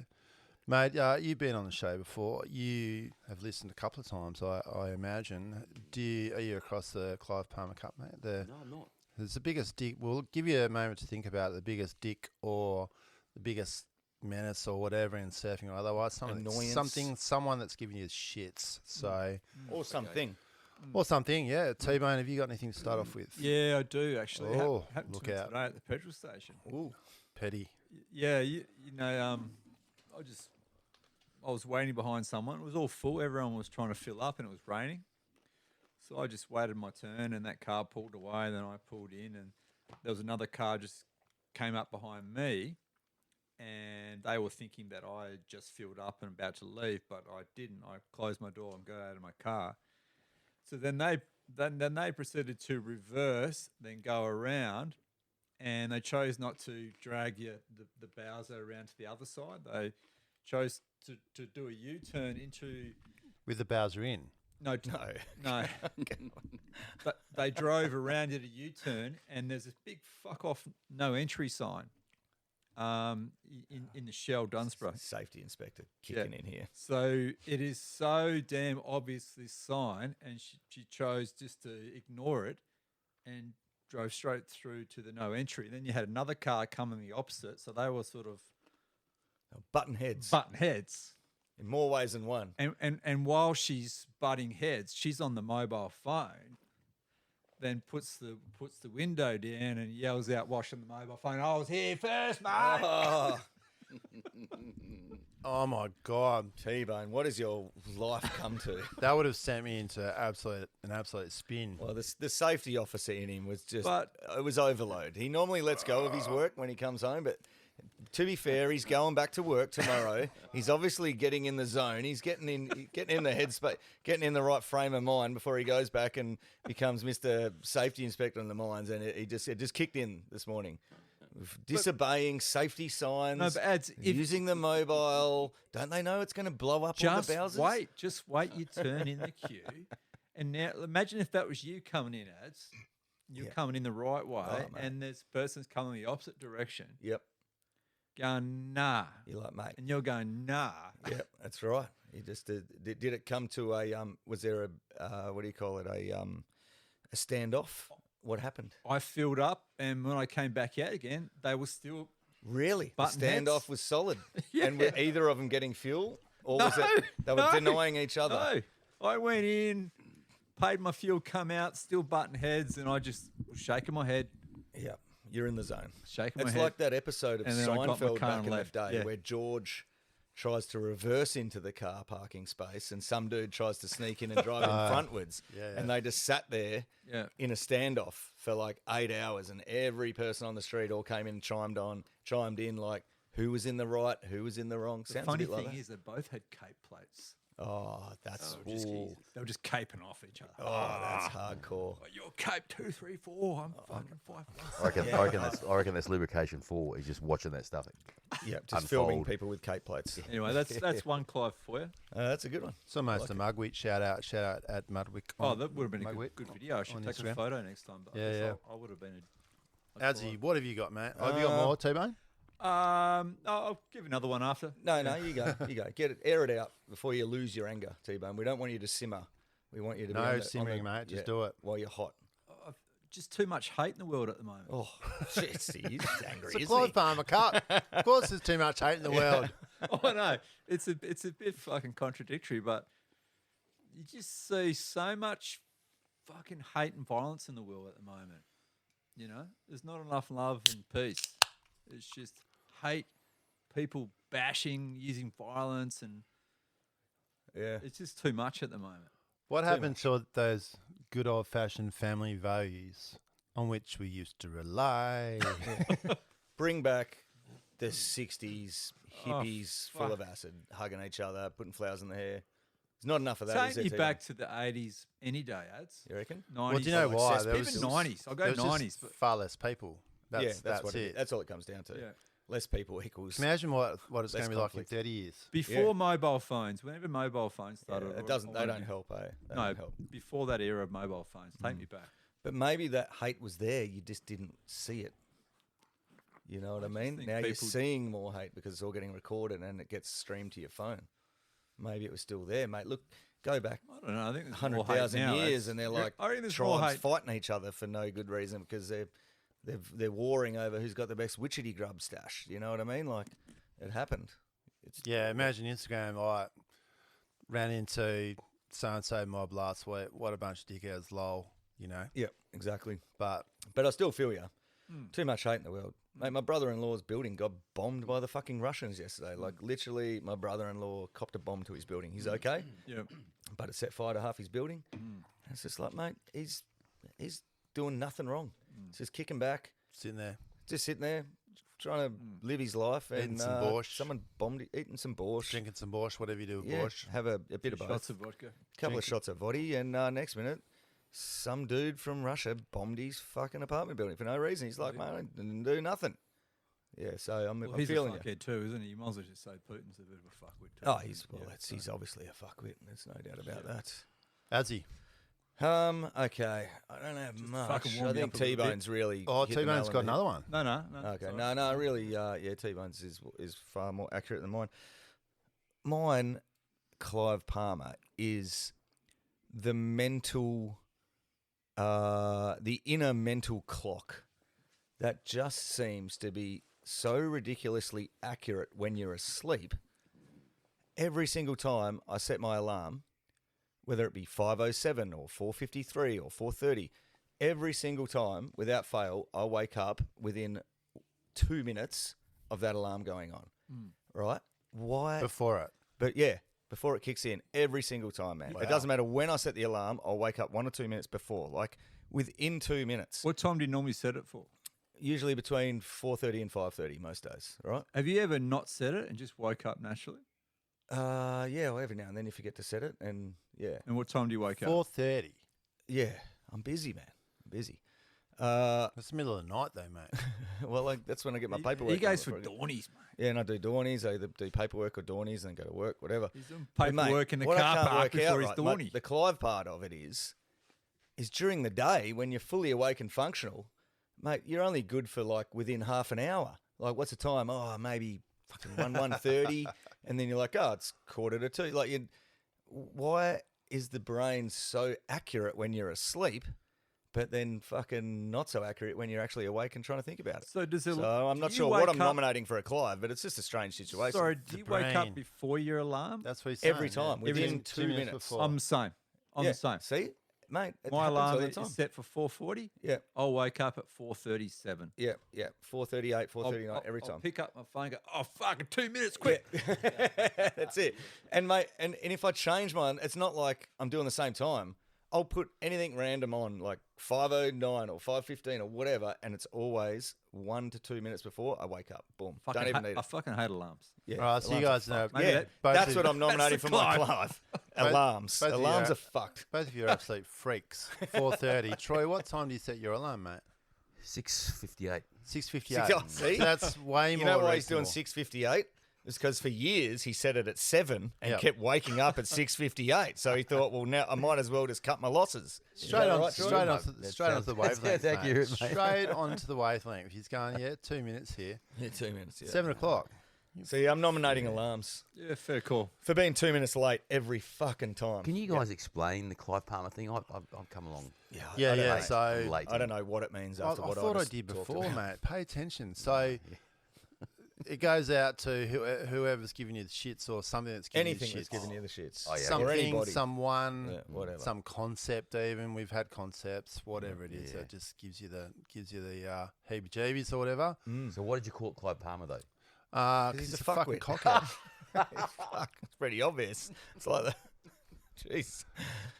mate. You've been on the show before. You have listened a couple of times, I imagine. Are you across the Clive Palmer Cup, mate? No, I'm not. It's the biggest dick. We'll give you a moment to think about the biggest dick or the biggest menace or whatever in surfing or otherwise. Annoyance. Someone that's giving you shits. So Or something. or something. Yeah. T-Bone, have you got anything to start off with? Yeah, I do actually. Oh, Happened look to me out. today at the petrol station. Ooh. Petty. Yeah, you know, I was waiting behind someone. It was all full. Everyone was trying to fill up, and it was raining. So I just waited my turn, and that car pulled away. Then I pulled in, and there was another car just came up behind me, and they were thinking that I had just filled up and about to leave, but I didn't. I closed my door and got out of my car. So then they proceeded to reverse, then go around, and they chose not to drag the Bowser around to the other side. They chose to do a U-turn into With the Bowser in. No, no. But they drove around at a U-turn, and there's this big "fuck off, no entry" sign in the Shell Dunsborough. Safety inspector kicking in here. So it is so damn obvious, this sign, and she chose just to ignore it and drove straight through to the no entry. Then you had another car coming the opposite, so they were sort of Button heads. In more ways than one. And while she's butting heads, she's on the mobile phone, then puts the window down and yells out, washing the mobile phone, "I was here first, mate." Oh my God. T-Bone, what has your life come to? That would have sent me into an absolute spin. Well, the safety officer in him was just, But- it was overload. He normally lets go of his work when he comes home, but to be fair, he's going back to work tomorrow. He's obviously getting in the zone. He's getting in the headspace, getting in the right frame of mind before he goes back and becomes Mr. Safety Inspector in the mines. And it just kicked in this morning. Disobeying safety signs, No, but ads, using the mobile. Don't they know it's going to blow up all the Bowsers? Just wait your turn in the queue. And now imagine if that was you coming in, ads. You're coming in the right way, mate. and this person's coming the opposite direction, Yep. going, nah. You're like, mate. And you're going, nah. Yep, that's right. He just did it come to a was there a what do you call it, a standoff? What happened? I filled up, and when I came back out again, they were still. Really? The Button standoff heads? was solid. Yeah. And were either of them getting fuel? Or was No, it they were no, denying each other? No, I went in, paid my fuel, come out, still button heads, and I just was shaking my head, Yeah, you're in the zone. shaking It's my head. like that episode of and then I got my Seinfeld car back and in the left. day Yeah. where George tries to reverse into the car parking space and some dude tries to sneak in and drive in frontwards. Yeah, And they just sat there Yeah. in a standoff for like 8 hours, and every person on the street all came in and chimed in like who was in the right, who was in the wrong. The Sounds funny a bit like thing that. is they both had cape plates. Oh, that's They were just caping off each other. oh, that's hardcore. Oh, you're cape 2, 3, 4. I'm fucking 5. I reckon that's lubrication 4. He's just watching that stuff. Yeah, just filming Unfold. people with cape plates. Anyway, that's one Clive for you. That's a good one. It's almost a Mugwick shout out at Mudwick. Oh, that would have been a Mugwick good video. I should on take a Instagram. photo next time. But I Yeah, guess yeah. I would have been a Adsy, what have you got, mate? Have you got more, T-Bone? I'll give another one after. No, you go. Get it, air it out before you lose your anger, T-Bone. We don't want you to simmer. We want you to be No on the, simmering, mate. Just do it. while you're hot. Just too much hate in the world at the moment. Oh, shit, he's angry, It's a isn't Clive he? Palmer Cup. Of course, there's too much hate in the world. I know. It's a bit fucking contradictory, but you just see so much fucking hate and violence in the world at the moment. You know, there's not enough love and peace. It's just hate, people bashing, using violence, and Yeah. it's just too much at the moment. What happened to those good old-fashioned family values on which we used to rely? Bring back the 60s hippies full fuck. of acid, hugging each other, putting flowers in the hair. There's not enough of that, is Take there, me back to the 80s any day, ads. You reckon? 90s. Well, do you know why? excess There was Even just- 90s. I'll go there was just 90s. But far less people. That's, yeah, that's what it. That's all it comes down to. yeah. Less people equals. Imagine what it's Less going to be like in conflict. 30 years. Before mobile phones, whenever mobile phones Yeah, started, it doesn't. or They when don't you- help, eh? They No, don't help. before that era of mobile phones, take me back. But maybe that hate was there. You just didn't see it. You know what I just mean? think Now you're people- seeing more hate because it's all getting recorded and it gets streamed to your phone. Maybe it was still there, mate. Look, go back I don't know. I think there's more hate 100,000 now. years That's- and they're yeah, like I reckon there's more tribes hate. fighting each other for no good reason because they're warring over who's got the best witchetty grub stash. You know what I mean? Like it happened. It's Yeah, imagine Instagram. I ran into so-and-so mob last week. What a bunch of dickheads, lol, you know. yeah, exactly. But But I still feel you. Too much hate in the world. Mate, my brother-in-law's building got bombed by the fucking Russians yesterday. Like, literally, my brother-in-law copped a bomb to his building. He's okay, Yeah. but it set fire to half his building. And it's just like, mate, he's doing nothing wrong. He's just kicking back, sitting there. just sitting there, trying to live his life. Eating And some borscht. someone bombed it, eating some borscht. Drinking some borscht, whatever you do with Yeah, borscht. have a bit of both. Shots of vodka. Couple of shots of vodka, and next minute, some dude from Russia bombed his fucking apartment building for no reason. He's like, mate, I didn't do nothing. Yeah, so I'm Well, I'm he's a feeling you. fuckhead too, isn't he? You might as well just say Putin's a bit of a fuckwit too. Oh, he's Yeah, he's obviously a fuckwit. There's no doubt about that. Azzy. Okay. I don't have much. fucking warm I me think up a little bit. T-Bone's really. Oh, hit the T-Bone's nail got on the another one. No. Okay, sorry. no, really, yeah, T-Bone's is far more accurate than mine. Mine, Clive Palmer, is the inner mental clock that just seems to be so ridiculously accurate when you're asleep. Every single time I set my alarm, whether it be 5:07 or 4:53 or 4:30, every single time, without fail, I wake up within 2 minutes of that alarm going on. Right? Why? Before it. But yeah, before it kicks in, every single time, man. It doesn't matter when I set the alarm, I'll wake up 1 or 2 minutes before, like within 2 minutes. What time do you normally set it for? Usually between 4:30 and 5:30 most days, right? Have you ever not set it and just woke up naturally? Yeah, well, every now and then you forget to set it, and yeah. And what time do you wake up? 4:30. Yeah, I'm busy, man. I'm busy. It's the middle of the night, though, mate. Well, like that's when I get my paperwork. He goes done for before I get- Dawnies, mate. Yeah, and I do Dawnies. I either do paperwork or Dawnies, and then go to work, whatever. He's doing But, mate, paperwork in the what I car can't park work out, before his right, Dawnie. mate, the Clive part of it is during the day when you're fully awake and functional, mate. You're only good for like within half an hour. Like, what's the time? Oh, maybe fucking 1:30, and then you're like, oh, it's 1:45. Like, why is the brain so accurate when you're asleep, but then fucking not so accurate when you're actually awake and trying to think about it? So does it? So I'm not do you sure what wake I'm up- nominating for a Clive, but it's just a strange situation. Sorry, do you wake up brain. before your alarm? That's what he's saying. Every time, yeah. within Within 2 minutes. before. I'm the same. I'm Yeah, the same. See, mate, it My happens all alarm the is time. set for 4:40. Yeah, I'll wake up at 4:37. yeah, yeah. 4:38, 4:39 I'll- every I'll time. pick up my phone and go, oh, fucking 2 minutes, quick. That's it. And mate, and if I change mine, it's not like I'm doing the same time. I'll put anything random on, like 5:09 or 5:15 or whatever, and it's always 1 to 2 minutes before I wake up. Boom. Fucking Don't even need I it. fucking hate alarms. Yeah, All right, so you alarms guys are know. fucked. Maybe Yeah, that- both that's of- what I'm nominating the for my Clive. Clive. Both- Alarms. both of you Alarms are- are fucked. Both of you are absolute freaks. 4:30. Troy, what time do you set your alarm, mate? 6:58. 6:58. See? So that's way more. You know why he's doing reasonable. 6:58? It's because for years he set it at 7 and Yep. kept waking up at 6:58. So he thought, well, now I might as well just cut my losses. Is Straight that on, right, Troy? straight No, onto, that straight onto the sounds- wavelength. that's accurate, mate. Straight onto the wavelength. He's going, yeah, 2 minutes here. Yeah, 2 minutes. Yeah. 7:00. See, I'm nominating alarms Yeah, fair call. for being 2 minutes late every fucking time. Can you guys explain the Clive Palmer thing? I've come along Yeah, Yeah, I don't yeah. know. So late. I don't know what it means I after what thought I just did talked before, about. mate. Pay attention. So it goes out to whoever's giving you the shits or something that's giving Anything you the that's shits. giving you the shits. Oh, yeah. Or Something, anybody. someone, Yeah, whatever. some concept. Even we've had concepts, whatever it is, Yeah. that just gives you the heebie-jeebies or whatever. So what did you call it Clive Palmer though? Because he's he's a a fucking fuckwit. cockhead. Fuck, it's pretty obvious. It's like that. Jeez.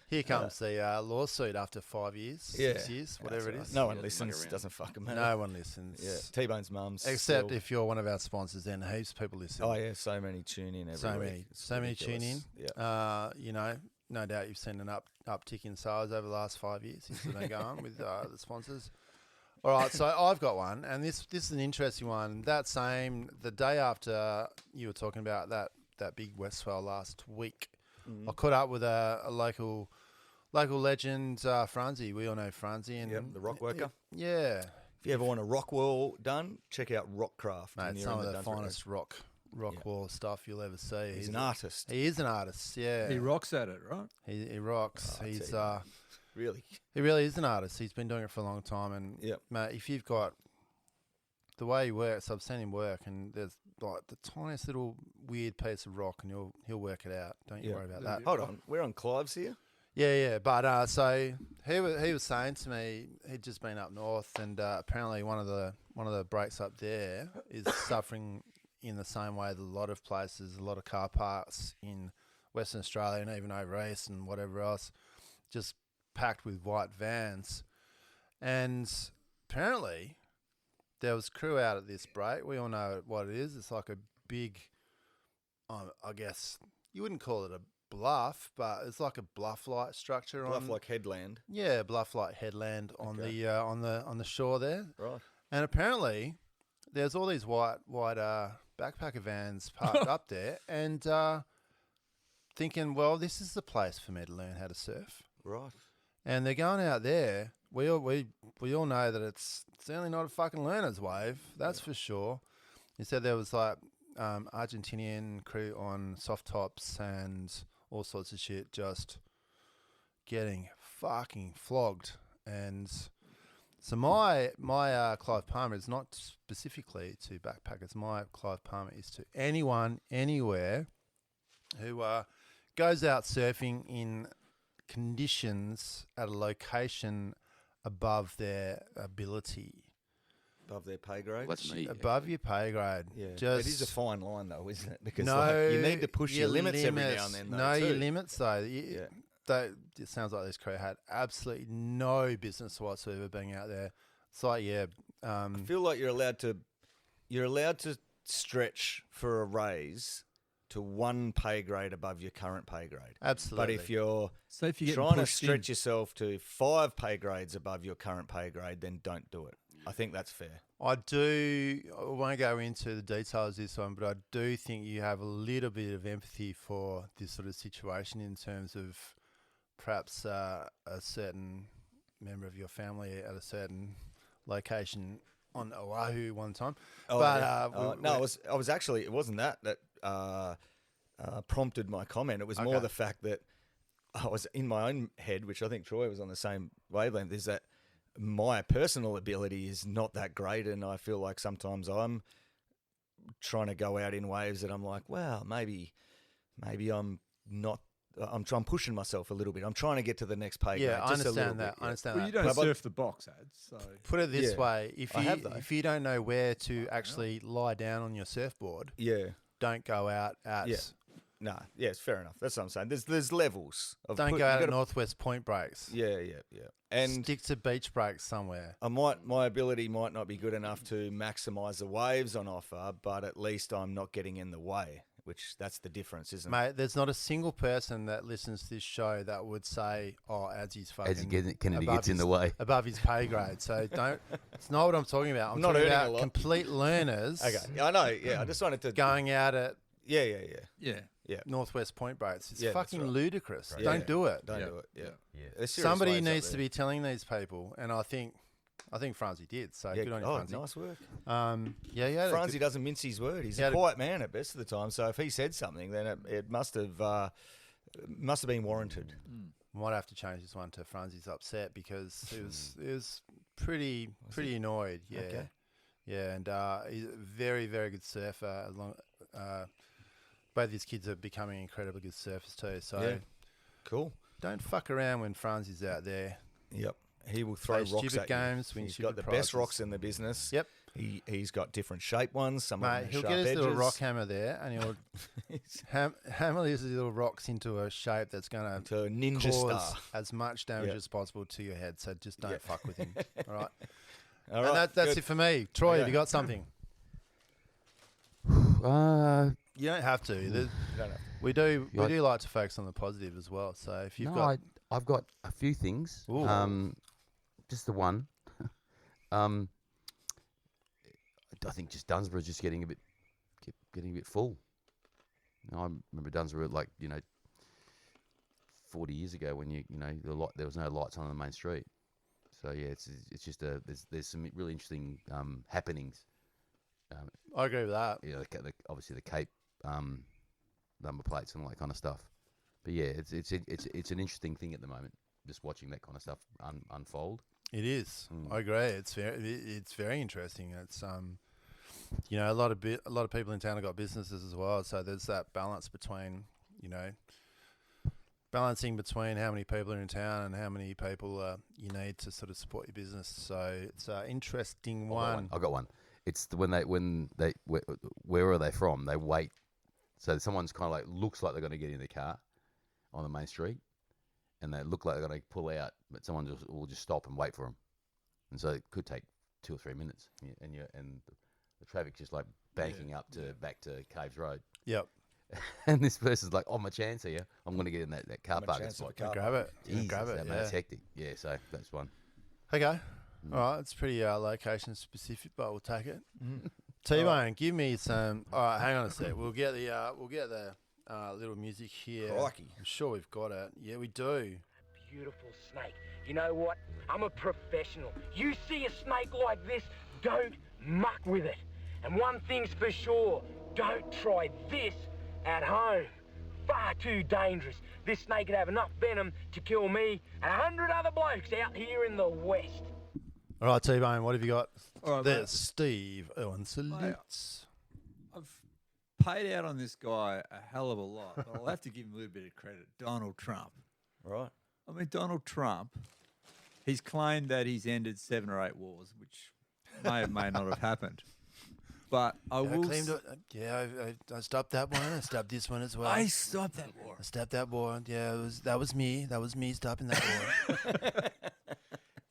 Here comes the lawsuit after 5 years, 6 years, whatever it is. No one Yeah, listens. fuck around. Doesn't fucking matter. No one listens. Yeah. T-Bone's mum's. Except still- if you're one of our sponsors, then heaps of people listen. Oh yeah, so many tune in every so week. many, It's so many tune in. ridiculous. Yeah. You know, no doubt you've seen an uptick in sales over the last 5 years since we've been going with the sponsors. All right, so I've got one, and this is an interesting one. The day after you were talking about that big west swell last week, I caught up with a local legend, Franzi. We all know Franzi, and Yep, the rock worker. Yeah, If you ever want a rock wall done, check out Rockcraft. mate, and you're some in of the Dunsborough. finest rock wall stuff you'll ever see. He's an artist. He is an artist. Yeah, He rocks at it, right? he rocks. Oh, I He's tell you. Really. he really is an artist. He's been doing it for a long time, and Yep. mate, if you've got the way he works, I've seen him work, and there's like the tiniest little weird piece of rock, and he'll work it out. Don't you Yeah. worry about that. Hold on, we're on Clive's here. Yeah. But so he was saying to me he'd just been up north, and apparently one of the breaks up there is suffering in the same way that a lot of places, a lot of car parks in Western Australia and even over east and whatever else, just packed with white vans. And apparently there was crew out at this break. We all know what it is. It's like a big, I guess you wouldn't call it a bluff, but it's like a bluff-like structure Bluff on, like headland. yeah, bluff-like headland on Okay. the on the shore there. Right. And apparently, there's all these white backpacker vans parked up there, and thinking, well, this is the place for me to learn how to surf. Right. And they're going out there. We all know that it's certainly not a fucking learner's wave. That's for sure. He said there was like Argentinian crew on soft tops and all sorts of shit, just getting fucking flogged. And so my Clive Palmer is not specifically to backpackers. My Clive Palmer is to anyone, anywhere who goes out surfing in conditions at a location above their ability. Above their pay grade. That's me. Above your pay grade. Yeah. Just It is a fine line, though, isn't it? Because no, like, you need to push your limits every now and then, though, No, too. your limits, though. Yeah. It sounds like this crew had absolutely no business whatsoever being out there. It's like, I feel like you're allowed to stretch for a raise to one pay grade above your current pay grade. absolutely. But if you're So if you get trying to pushed stretch yourself to 5 pay grades above your current pay grade, then don't do it. I think that's fair. I won't go into the details of this one, but I do think you have a little bit of empathy for this sort of situation in terms of perhaps a certain member of your family at a certain location on Oahu one time. I was actually, it wasn't that prompted my comment. It was more Okay. the fact that I was in my own head, which I think Troy was on the same wavelength, is that my personal ability is not that great, and I feel like sometimes I'm trying to go out in waves that I'm like, well, maybe I'm not. I'm pushing myself a little bit. I'm trying to get to the next pay grade. Yeah, I just a little understand that. bit, I understand well, that. you don't But- surf the box ads, so Put it this Yeah. way: if I have, though. you don't know where to actually lie down on your surfboard, Yeah. don't go out at Yeah. No. Yeah, it's fair enough. That's what I'm saying. There's levels. Of don't put- go you out at gotta- Northwest Point breaks. Yeah. And Stick to beach breaks somewhere. my ability might not be good enough to maximise the waves on offer, but at least I'm not getting in the way, which that's the difference, isn't it? Mate, there's not a single person that listens to this show that would say, "Oh, Adsie's fucking Kennedy above gets in his- the way. above his pay grade." So don't. It's not what I'm talking about. I'm Not talking earning a about lot. complete learners. Okay, I know. Yeah, I just wanted to. Going out at yeah. Northwest Point breaks. It's Yeah, that's fucking right. ludicrous. Yeah. Don't do it. Don't Yeah. do it. Yeah. There's serious Somebody waves up needs to there. be telling these people, and I think Franzi did. So Yeah, good on you, oh, Franzi. nice work. Yeah. Franzi doesn't mince his word. He's He had a a- quiet man at best of the time. So if he said something, then it must have been warranted. Might have to change this one to Franzi's upset because it was pretty annoyed. Yeah, Okay. yeah, and he's a very good surfer. Both his kids are becoming incredibly good surfers too. So Yeah. Cool. don't fuck around when Franzi's out there. Yep. He will throw Play rocks stupid at games, you. win He's stupid got the prizes. best rocks in the business. Yep. He's got different shape ones. Some of Mate, them he'll sharp get his edges. little rock hammer there, and he'll hammer his little rocks into a shape that's going to a to ninja cause star. as much damage Yeah. as possible to your head. So just don't Yeah. fuck with him. All right. All And right, that's good. it for me. Troy, have Okay. you got something? You don't have to. You don't have to. We do Yeah, like to focus on the positive as well. So if you've No, got I've got a few things. Ooh. Just the one. I think just Dunsborough's just getting a bit full. I remember Dunsborough, like 40 years ago when there was no lights on the main street. So yeah, it's just there's some really interesting happenings. I agree with that. Obviously the Cape number plates and all that kind of stuff. But yeah, it's an interesting thing at the moment, just watching that kind of stuff unfold. It is. Mm. I agree. It's very interesting. It's a lot of people in town have got businesses as well. So there's that balance between balancing between how many people are in town and how many people you need to sort of support your business. So it's an interesting one. I got one. It's where are they from? They wait. So someone's kind of like looks like they're going to get in the car on the main street, and they look like they're going to pull out, but someone will just stop and wait for them, and so it could take 2 or 3 minutes, and the traffic's just like banking up to back to Caves Road, Yep. and this person's like, "I'm a chance here. I'm going to get in that car I'm a parking chance of spot." a car Grab it. Jesus, Grab it. that Yeah. man's hectic. Yeah, so that's one. Okay. All right. It's pretty location specific, but we'll take it. T-Bone, give me some. All right, hang on a sec. We'll get the little music here. Crikey. I'm sure we've got it. Yeah, we do. Beautiful snake. You know what? I'm a professional. You see a snake like this, don't muck with it. And one thing's for sure, don't try this at home. Far too dangerous. This snake could have enough venom to kill me and 100 other blokes out here in the West. All right, T-Bone, what have you got? All right, There's mate. Steve Irwin salutes. I've paid out on this guy a hell of a lot, but I'll have to give him a little bit of credit. Donald Trump. Right. I mean, Donald Trump, he's claimed that he's ended 7 or 8 wars, which may or may not have happened. But I will. I stopped that one. I stopped this one as well. I stopped that war. I stopped that war. Yeah, that was me. That was me stopping that war.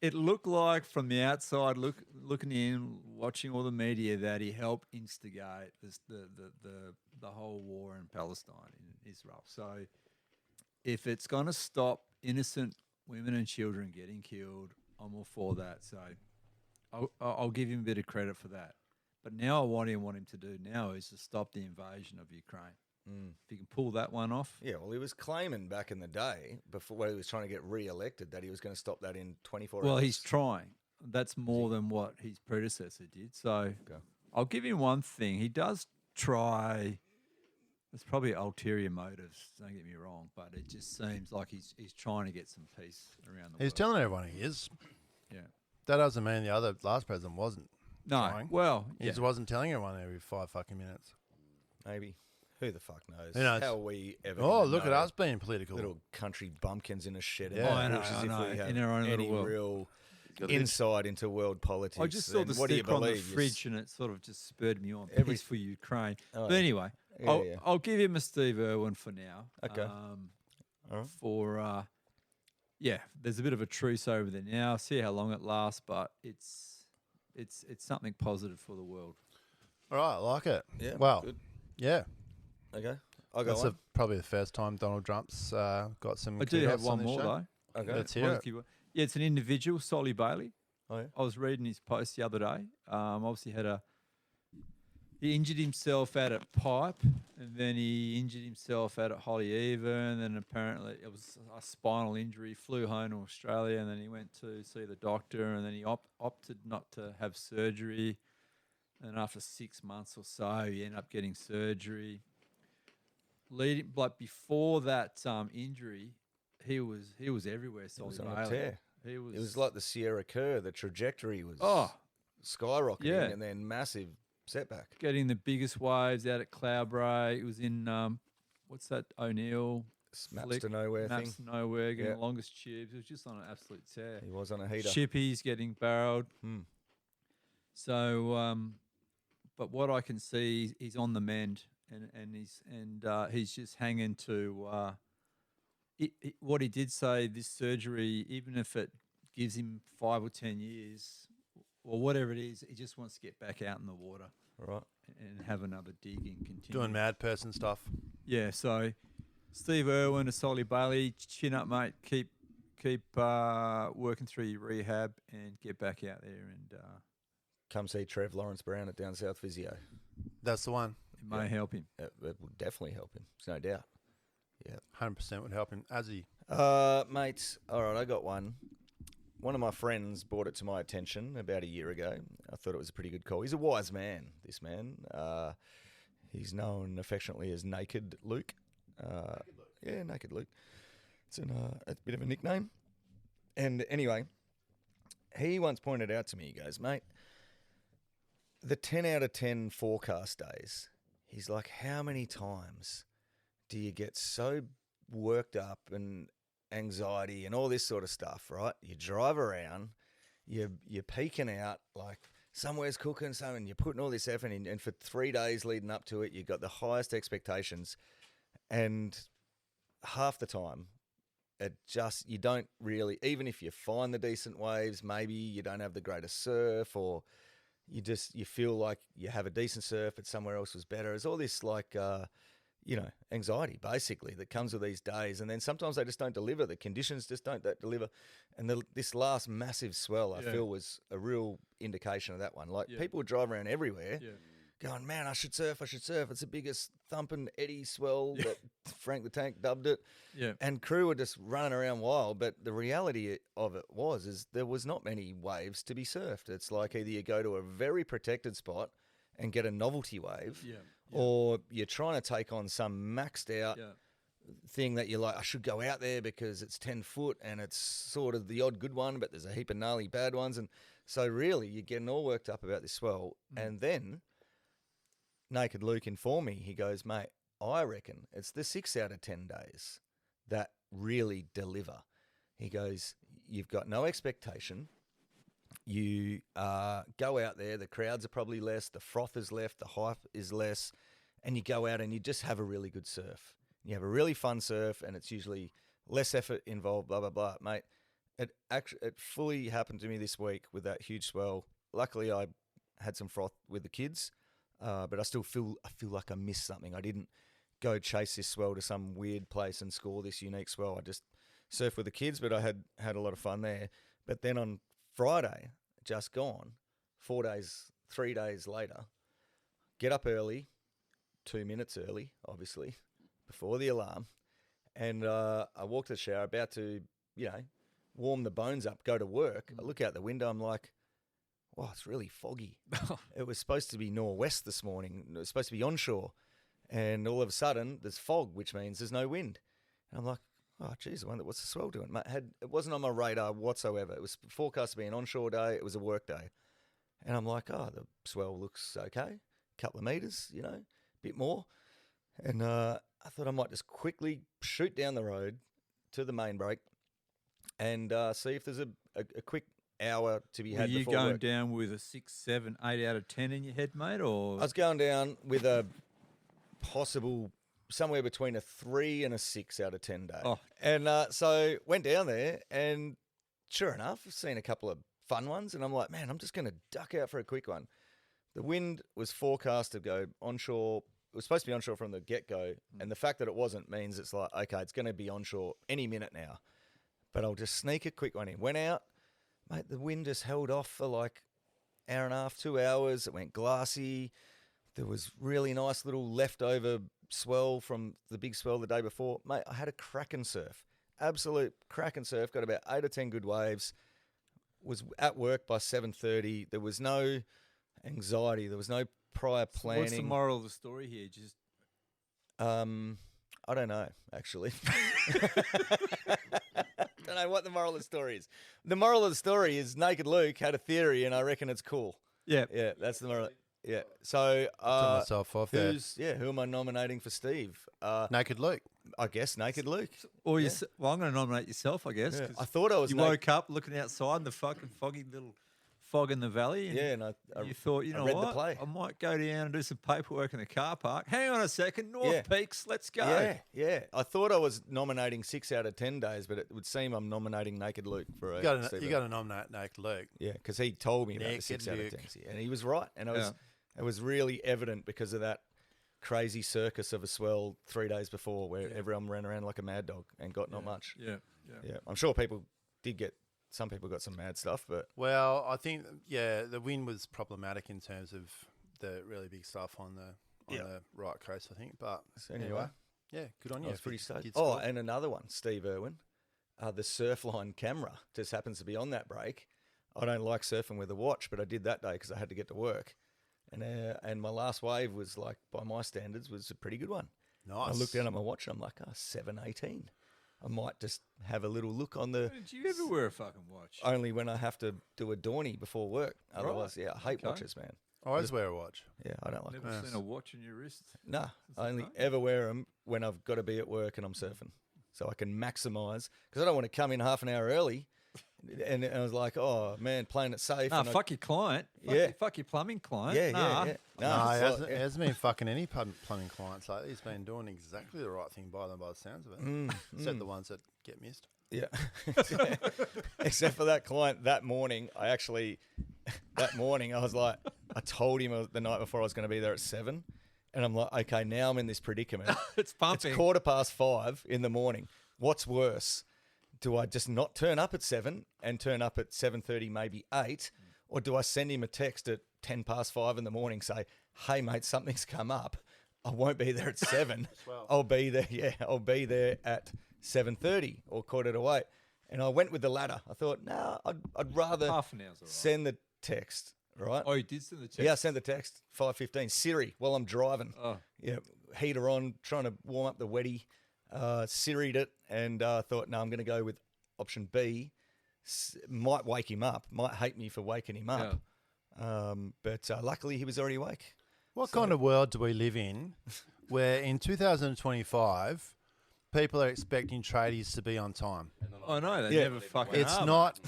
It looked like from the outside, looking in, watching all the media, that he helped instigate the whole war in Palestine, in Israel. So if it's going to stop innocent women and children getting killed, I'm all for that. So I'll give him a bit of credit for that. But now what I want him to do now is to stop the invasion of Ukraine. If he can pull that one off. Yeah, well, he was claiming back in the day, before when he was trying to get re-elected, that he was going to stop that in 24 hours. Well, he's trying. That's more than what his predecessor did. So Okay. I'll give him one thing. He does try. There's probably ulterior motives, don't get me wrong, but it just seems like he's trying to get some peace around the He's world. telling everyone he is. Yeah. That doesn't mean the last president wasn't. No, trying. well, He yeah. just wasn't telling everyone every 5 fucking minutes. Maybe. Who the fuck knows? Who knows? How are we ever Oh, gonna look at know? us being political. Little country bumpkins in a shed. Yeah. in I the bush, know, as I if know, we have in our own little any world. real insight into world politics. I just saw And the what do you sticker on the believe? fridge and it sort of just spurred me on. Every- Peace for Ukraine. Oh, But anyway, Yeah, yeah. I'll give him a Steve Irwin for now. Okay. All right. For there's a bit of a truce over there now. See how long it lasts, but it's something positive for the world. All right, I like it. Yeah. Well, Good. yeah. Okay. I'll go That's on. probably the first time Donald Trump's got some I do have kudos on one this more show. though. Okay. Let's hear One it. keyword. Yeah, it's an individual, Solly Bailey. Oh, yeah. I was reading his post the other day. Obviously he injured himself out at Pipe, and then he injured himself out at Holly Eva, and then apparently it was a spinal injury. Flew home to Australia, and then he went to see the doctor, and then he opted not to have surgery. And after 6 months or so, he ended up getting surgery. Like before that injury, he was everywhere. It Solly was on a Bailey. tear. He was. It was like the Sierra Kerr. The trajectory was Oh. skyrocketing, Yeah. and then massive setback. getting the biggest waves out at Cloudbray. It was in what's that O'Neill Maps flick, to nowhere Maps thing. to Nowhere, getting Yeah. the longest tubes. It was just on an absolute tear. He was on a heater. Shippies getting barreled. Hmm. So, but what I can see, he's on the mend, and he's just hanging to. What he did say, this surgery, even if it gives him 5 or 10 years, or whatever it is, he just wants to get back out in the water Right. and have another dig and continue. Doing mad person stuff. Yeah, so Steve Irwin to Solly Bailey, chin up, mate. Keep working through your rehab and get back out there, and Come see Trev Lawrence Brown at Down South Physio. That's the one. it may help him. It will definitely help him. There's no doubt. 100% would help him. Azzy. Mate, all right, I got one. One of my friends brought it to my attention about a year ago. I thought it was a pretty good call. He's a wise man, this man. He's known affectionately as Naked Luke. Yeah, Naked Luke. It's a bit of a nickname. And anyway, he once pointed out to me, he goes, mate, the 10 out of 10 forecast days, he's like, how many times do you get so worked up and anxiety and all this sort of stuff, right? You drive around, you're peeking out like somewhere's cooking, and you're putting all this effort in, and for 3 days leading up to it, you've got the highest expectations, and half the time, you don't really, even if you find the decent waves, maybe you don't have the greatest surf, or you feel like you have a decent surf, but somewhere else was better. It's all this like, anxiety basically that comes with these days. And then sometimes they just don't deliver. The conditions just don't deliver. And this last massive swell, I feel, was a real indication of that one. Like people would drive around everywhere, going, man, I should surf. It's the biggest thumping eddy swell that Frank the Tank dubbed it. Yeah. And crew were just running around wild. But the reality of it is there was not many waves to be surfed. It's like either you go to a very protected spot and get a novelty wave, or you're trying to take on some maxed out thing that you're like, I should go out there because it's 10 foot and it's sort of the odd good one, but there's a heap of gnarly bad ones. And so really you're getting all worked up about this swell. And then Naked Luke informed me, he goes, mate, I reckon it's the 6 out of 10 days that really deliver. He goes, you've got no expectation. You go out there, the crowds are probably less, the froth is left, the hype is less, and you go out and you just have a really good surf. You have a really fun surf, and it's usually less effort involved, blah, blah, blah. Mate, it fully happened to me this week with that huge swell. Luckily, I had some froth with the kids, but I still feel like I missed something. I didn't go chase this swell to some weird place and score this unique swell. I just surfed with the kids, but I had a lot of fun there. But then on Friday, just gone, 3 days later, get up early, 2 minutes early, obviously, before the alarm, and I walk to the shower, about to, warm the bones up, go to work. I look out the window, I'm like, wow, it's really foggy. It was supposed to be northwest this morning. It was supposed to be onshore, and all of a sudden there's fog, which means there's no wind. And I'm like, oh, geez, I wonder what's the swell doing? It wasn't on my radar whatsoever. It was forecast to be an onshore day. It was a work day. And I'm like, oh, the swell looks okay. A couple of metres, a bit more. And I thought I might just quickly shoot down the road to the main break and see if there's a quick hour to be had before work. Were you going down with a 6, 7, 8 out of 10 in your head, mate? Or I was going down with a possible somewhere between a 3 and a 6 out of 10 day. Oh. And so went down there, and sure enough, I've seen a couple of fun ones, and I'm like, man, I'm just going to duck out for a quick one. The wind was forecast to go onshore. It was supposed to be onshore from the get-go, and the fact that it wasn't means it's like, okay, it's going to be onshore any minute now. But I'll just sneak a quick one in. Went out, mate, the wind just held off for like hour and a half, 2 hours. It went glassy. There was really nice little leftover swell from the big swell the day before. Mate, I had a cracking surf. Absolute cracking surf. Got about 8 or 10 good waves. Was at work by 7:30. There was no anxiety. There was no prior planning. what's the moral of the story here? Just I don't know, actually. Don't know what the moral of the story is. The moral of the story is Naked Luke had a theory, and I reckon it's cool. yeah. Yeah, that's the moral. Yeah. So Took myself off there. who am I nominating for Steve? Naked Luke. I guess Naked Luke. Or well, I'm going to nominate yourself, I guess. Yeah. 'cause I thought I was you woke up looking outside in the fucking foggy little fog in the valley. And Yeah, and I you thought, you know read the what? play. I might go down and do some paperwork in the car park. Hang on a second, North Yeah. Peaks, let's go. Yeah. I thought I was nominating 6 out of 10 days, but it would seem I'm nominating Naked Luke for You got to nominate Naked Luke. Yeah, because he told me about the Naked 6 out of Luke. 10, and he was right, and it was really evident because of that crazy circus of a swell 3 days before where everyone ran around like a mad dog and got not much. Yeah. Yeah, I'm sure people did get. Some people got some mad stuff, but Well, I think the wind was problematic in terms of the really big stuff on the right coast, I think. But anyway, yeah, good on I you. was pretty Did stoked. score. Oh, and another one, Steve Irwin, the Surfline camera just happens to be on that break. I don't like surfing with a watch, but I did that day because I had to get to work, and my last wave was like, by my standards, was a pretty good one. Nice. I looked down at my watch and I'm like, 7:18. I might just have a little look on the. Did you ever wear a fucking watch? Only when I have to do a Dorney before work. Otherwise, I hate Okay. watches, man. I always wear a watch. Yeah, I don't like Never them. seen a watch in your wrist. Nah, I only ever wear them when I've got to be at work and I'm surfing. So I can maximise, because I don't want to come in half an hour early. And I was like, oh, man, playing it safe. Nah, and fuck your client. Fuck your plumbing client. Yeah, Nah. yeah. No, it's he like- hasn't been fucking any plumbing clients lately. He's been doing exactly the right thing by them, by the sounds of it. Except the ones that get missed. Yeah. Except for that client that morning, I was like, I told him the night before I was going to be there at 7. And I'm like, okay, now I'm in this predicament. It's pumping. It's 5:15 in the morning. What's worse? Do I just not turn up at 7 and turn up at 7:30, maybe 8? Or do I send him a text at 5:10 in the morning, say, hey, mate, something's come up. I won't be there at 7. I'll be there. Yeah, I'll be there at 7:30 or 7:45. And I went with the latter. I thought, I'd rather Half an hour's all right. send the text, right? Oh, you did send the text? Yeah, I sent the text, 5:15. Siri, while I'm driving. Oh. Yeah, heater on, trying to warm up the wetty. Siri'd it and thought, no, I'm going to go with option B. Might wake him up, might hate me for waking him up. But luckily he was already awake. What kind of world do we live in where in 2025 people are expecting tradies to be on time? I know, they Yeah. never fucking It's are, not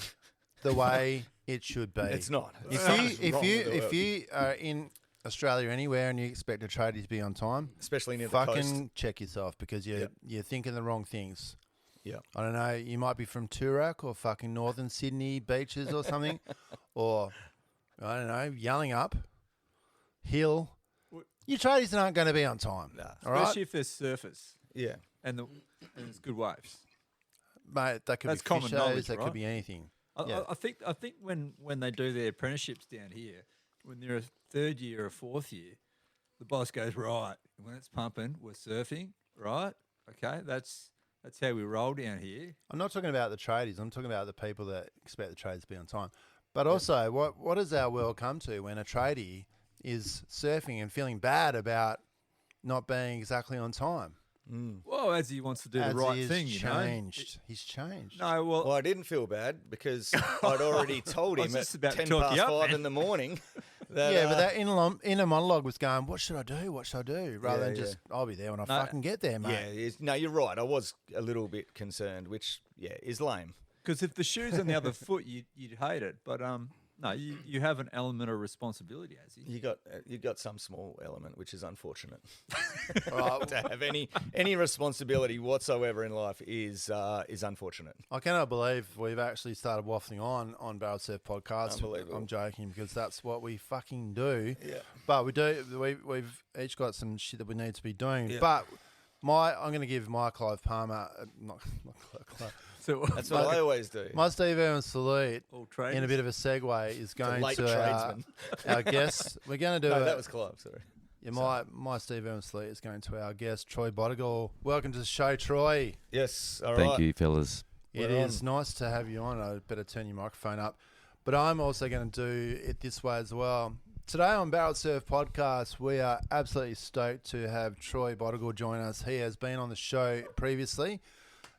the way it should be. It's not. If you are in Australia anywhere and you expect a tradie to be on time, Especially near the fucking coast. check yourself because you're thinking the wrong things. Yeah. I don't know. You might be from Toorak or fucking northern Sydney beaches or something, or I don't know, yelling up hill. Your tradies aren't going to be on time. Nah. All right, Especially if there's surface Yeah. and there's good waves. mate. That could That's be common fish knowledge, O's, that right? could be anything. I think when they do their apprenticeships down here, when they're a third year or fourth year, the boss goes, right, when it's pumping, we're surfing, right? Okay, that's how we roll down here. I'm not talking about the tradies. I'm talking about the people that expect the trades to be on time. But also, what does our world come to when a tradie is surfing and feeling bad about not being exactly on time? Well, as he wants to do As the right he is thing, you know. changed. He's changed. No, well, Well, I didn't feel bad because I'd already told I was him at just about to 10 talk past you up, 5 man. in the morning. That, Yeah, but that inner monologue was going, what should I do? What should I do? Rather Yeah, than just, I'll be there when I No, fucking get there, mate. yeah, no, you're right. I was a little bit concerned, which, is lame. because if the shoe's on the other foot, you'd hate it. But no, you have an element of responsibility, as he. You got some small element, which is unfortunate. Right. To have any responsibility whatsoever in life is unfortunate. I cannot believe we've actually started waffling on Barrel Surf Podcast. Unbelievable. I'm joking because that's what we fucking do. Yeah. But we've each got some shit that we need to be doing. Yeah. But I'm going to give my Clive Palmer, not Clive. So That's what I always do. My Steve Irwin salute all in a traders. bit of a segue is going late to tradesman. our guest. We're going to do No, that was Clive, sorry. my Steve Irwin salute is going to our guest, Troy Bottegal. Welcome to the show, Troy. Yes, all right. Thank you, fellas. It We're is nice to have you on. I better turn your microphone up. But I'm also going to do it this way as well. Today on Barrel Surf Podcast, we are absolutely stoked to have Troy Bottegal join us. He has been on the show previously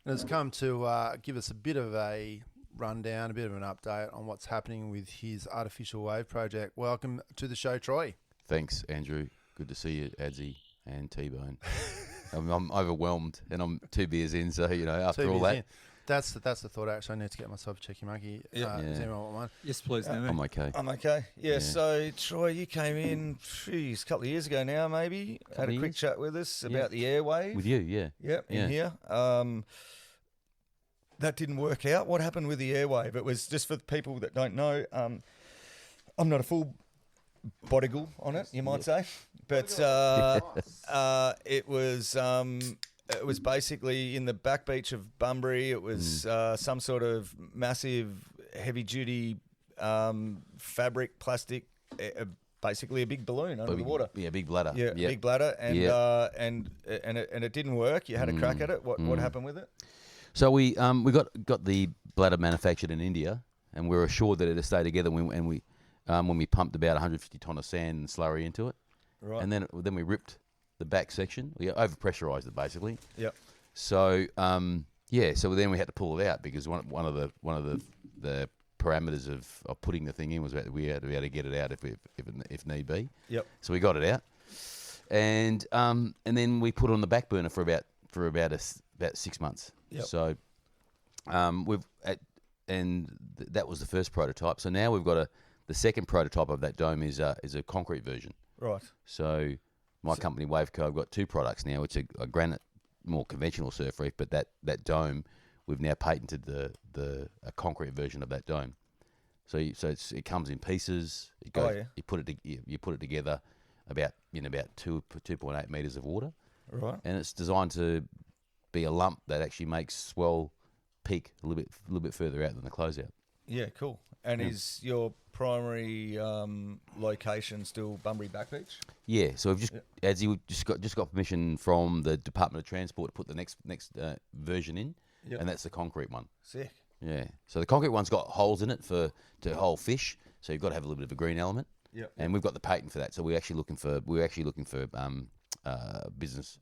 and has come to give us a bit of a rundown, a bit of an update on what's happening with his artificial wave project. Welcome to the show, Troy. Thanks, Andrew. Good to see you, Adzi and T-Bone. I'm overwhelmed, and I'm 2 beers in, so, after 2 all beers that, in. That's the thought. Actually, I need to get myself a cheeky monkey. Yeah. Does Yeah. anyone want one? Yes, please, no, I'm okay. I'm okay. Yeah, Yeah. so Troy, you came in, a couple of years ago now, maybe. Had a of quick years? chat with us Yeah. about the airwave. With you, yeah. Yep, Yeah. in here. That didn't work out. What happened with the airwave? It was just for the people that don't know. I'm not a full Bottegal on it, you might say, but it was basically in the back beach of Bunbury. It was some sort of massive, heavy-duty fabric, plastic, basically a big balloon under the water. Yeah, big bladder. Yeah, Yep. big bladder, and Yep. and it didn't work. You had a crack at it. What happened with it? So we got the bladder manufactured in India, and we were assured that it'd stay together when we pumped about 150 ton of sand and slurry into it, Right. and then we ripped the back section. We overpressurized it basically. Yep. So so then we had to pull it out because one of the parameters of putting the thing in was that we had to be able to get it out if need be. Yep. So we got it out, and then we put it on the back burner for about 6 months. Yep. So that was the first prototype. So now we've got the second prototype of that dome is a concrete version. Right. So my company Waveco, I've got 2 products now. It's a granite, more conventional surf reef, but that dome, we've now patented a concrete version of that dome. So it comes in pieces. It goes. Oh, yeah. You put it together about 2.8 meters of water, Right. and it's designed to be a lump that actually makes swell peak a little bit further out than the closeout. Yeah, cool. And is your primary location still Bunbury Back Beach? Yeah, so we've just got permission from the Department of Transport to put the next version in, Yep. and that's the concrete one. Sick. Yeah, so the concrete one's got holes in it to hold fish, so you've got to have a little bit of a green element. Yep. And we've got the patent for that, so we're actually looking for business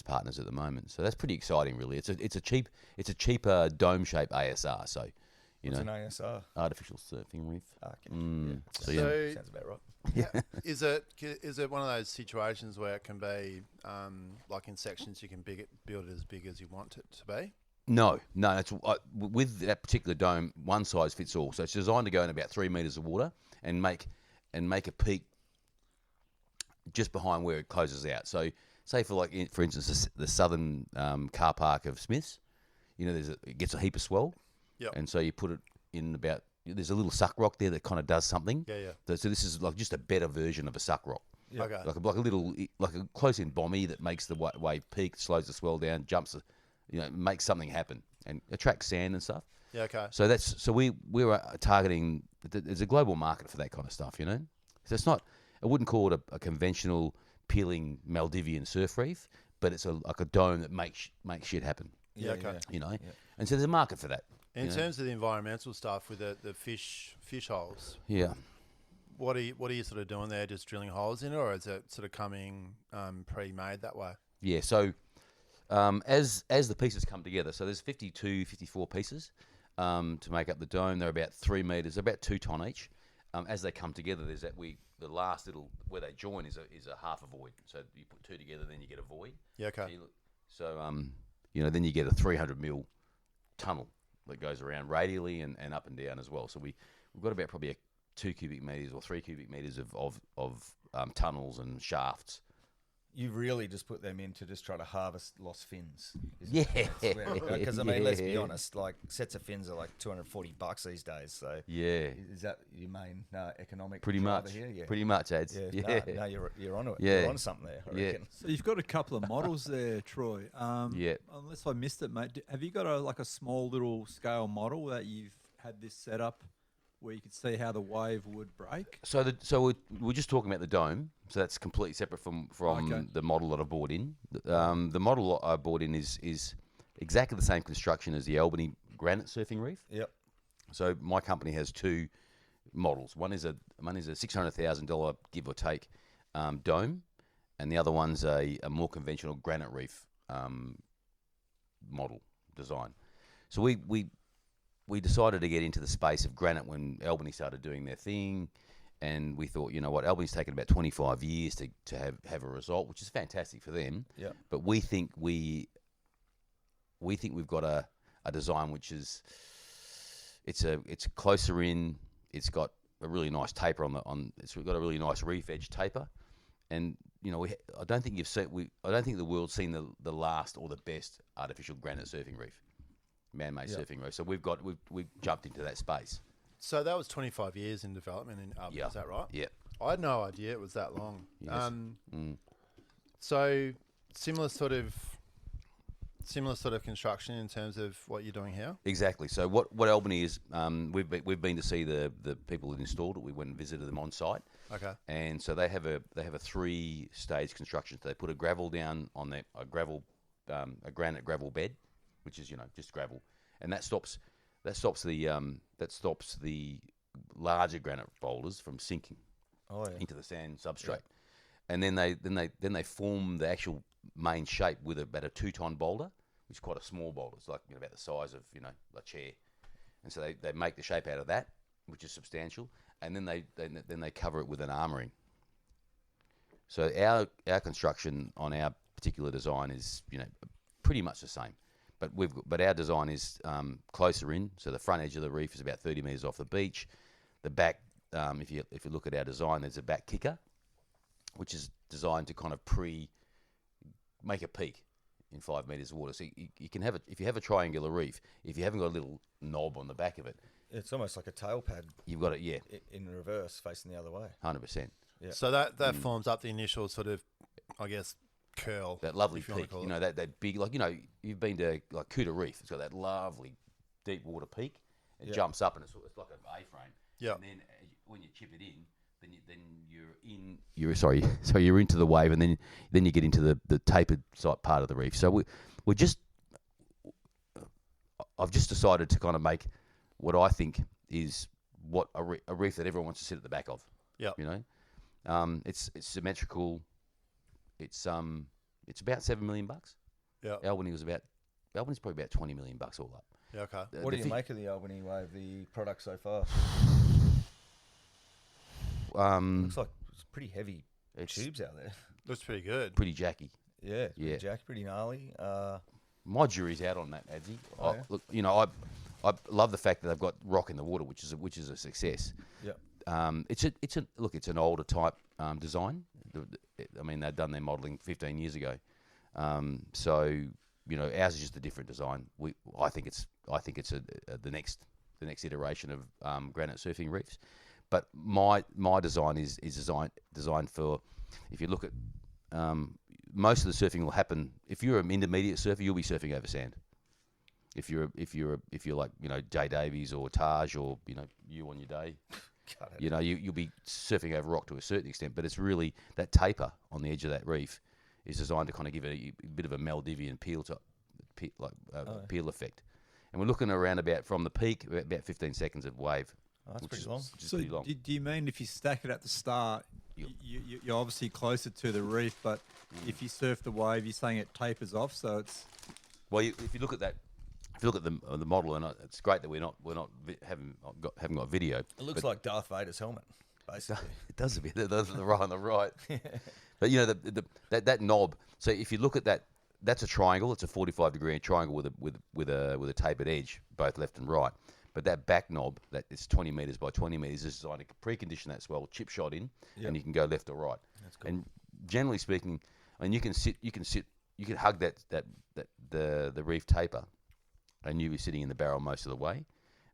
partners at the moment. So that's pretty exciting, really. It's a cheaper dome shape ASR. So, What's an ASR? artificial surfing reef. Okay. So Yeah. yeah, Sounds about right. Yeah. Is it one of those situations where it can be like in sections you can build it as big as you want it to be? no, it's with that particular dome, one size fits all. So it's designed to go in about 3 meters of water and make a peak just behind where it closes out. So, say for instance, the southern car park of Smiths, it gets a heap of swell. Yep. And so you put it in there's a little suck rock there that kind of does something. Yeah. So this is like just a better version of a suck rock. Yeah. Okay. Like a close-in bomby that makes the wave peak, slows the swell down, makes something happen and attracts sand and stuff. Yeah. Okay. So we were targeting. There's a global market for that kind of stuff, So it's not. I wouldn't call it a conventional peeling Maldivian surf reef, but it's like a dome that makes shit happen. Yeah. Okay. And so there's a market for that. In terms of the environmental stuff with the fish holes, Yeah. what are you sort of doing there? Just drilling holes in it, or is it sort of coming pre-made that way? Yeah. So as the pieces come together, so there's 54 pieces to make up the dome. They're about 3 meters, about 2 ton each. As they come together, there's the last little where they join is a half a void. So you put 2 together, then you get a void. Yeah. Okay. Then you get a 300 mil tunnel that goes around radially and up and down as well. So we've got about probably 2 cubic meters or 3 cubic meters of tunnels and shafts. You really just put them in to just try to harvest lost fins. Yeah. Because, let's be honest, like sets of fins are like $240 these days. So Yeah. is that your main economic Pretty driver much. here? Yeah. Pretty much, Ads. Yeah. No, you're onto it. Yeah. You're on something there, I Yeah. reckon. So you've got a couple of models there, Troy. Yeah. Unless I missed it, mate. Have you got a small little scale model that you've had this set up where you could see how the wave would break? So we're just talking about the dome. So that's completely separate from Okay. the model that I bought in. The model I bought in is exactly the same construction as the Albany granite surfing reef. Yep. So my company has 2 models. One is a $600,000 give or take dome, and the other one's a more conventional granite reef model design. So we decided to get into the space of granite when Albany started doing their thing, and we thought, Albany's taken about 25 years to have a result, which is fantastic for them. Yeah. But we think we've got a design which is it's closer in. It's got a really nice taper it's got a really nice reef edge taper, and I don't think the world's seen the last or the best artificial granite surfing reef, man-made surfing reef. So we've jumped into that space. So that was 25 years in development Yeah. Is that right? Yeah. I had no idea it was that long. Yes. So similar sort of construction in terms of what you're doing here. Exactly. So what Albany is, we've been to see the people that installed it. We went and visited them on site. Okay. And so they have a 3-stage construction. So they put a gravel down on a granite gravel bed, which is just gravel, and that stops the larger granite boulders from sinking into the sand substrate. And then they form the actual main shape with about a 2-ton boulder, which is quite a small boulder. It's like about the size of a chair. And so they make the shape out of that, which is substantial, and then they cover it with an armouring. So our construction on our particular design is pretty much the same. But our design is closer in, so the front edge of the reef is about 30 metres off the beach. The back, if you look at our design, there's a back kicker, which is designed to kind of make a peak in 5 metres of water. So you can have if you have a triangular reef, if you haven't got a little knob on the back of it, It's almost like a tail pad you've got it, in reverse, facing the other way. 100%. Yeah. So that forms up the initial sort of, I guess, curl. That lovely if you wanna peak, call it. that big, you've been to like Co Reef. It's got that lovely deep water peak, It jumps up and it's like an A-frame. Yeah. And then when you chip it in, then you're into the wave, and then you get into the tapered side part of the reef. So I've just decided to kind of make what I think is what a reef that everyone wants to sit at the back of. Yeah. You know, it's symmetrical. It's about $7 million. Yeah. Albany's probably about $20 million all up. Yeah. Okay. What do you make of the Albany wave, the product so far? Looks like it's pretty heavy tubes out there. Looks pretty good. Pretty jacky. Yeah. Yeah. Jack, pretty gnarly. My jury's out on that, Adsy. Oh, yeah? Look, you know, I love the fact that they've got rock in the water, which is a success. Yeah. It's an older type design. I mean, they've done their modelling 15 years ago. So you know, ours is just a different design. I think it's the next iteration of granite surfing reefs. But my design is designed for, if you look at most of the surfing will happen. If you're an intermediate surfer, you'll be surfing over sand. If you're like, you know, Jay Davies or Taj, or, you know, you on your day, you know, you'll be surfing over rock to a certain extent. But it's really that taper on the edge of that reef is designed to kind of give it a bit of a Maldivian peel peel effect. And we're looking around from the peak about 15 seconds of wave. Oh, that's which pretty is long. just So pretty long. do you mean if you stack it at the start, you're obviously closer to the reef, but if you surf the wave, you're saying it tapers off, so it's... Well, if you look at that, if you look at the model, and it's great that haven't got video. It looks like Darth Vader's helmet, basically. It does a bit. It does on the right. But you know that knob. So if you look at that, that's a triangle. It's a 45-degree triangle with a tapered edge, both left and right. But that back knob, that is 20 meters by 20 meters, is designed to precondition that swell, chip shot in, and you can go left or right. That's cool. And generally speaking, I mean, you can hug the reef taper, and you'll be sitting in the barrel most of the way.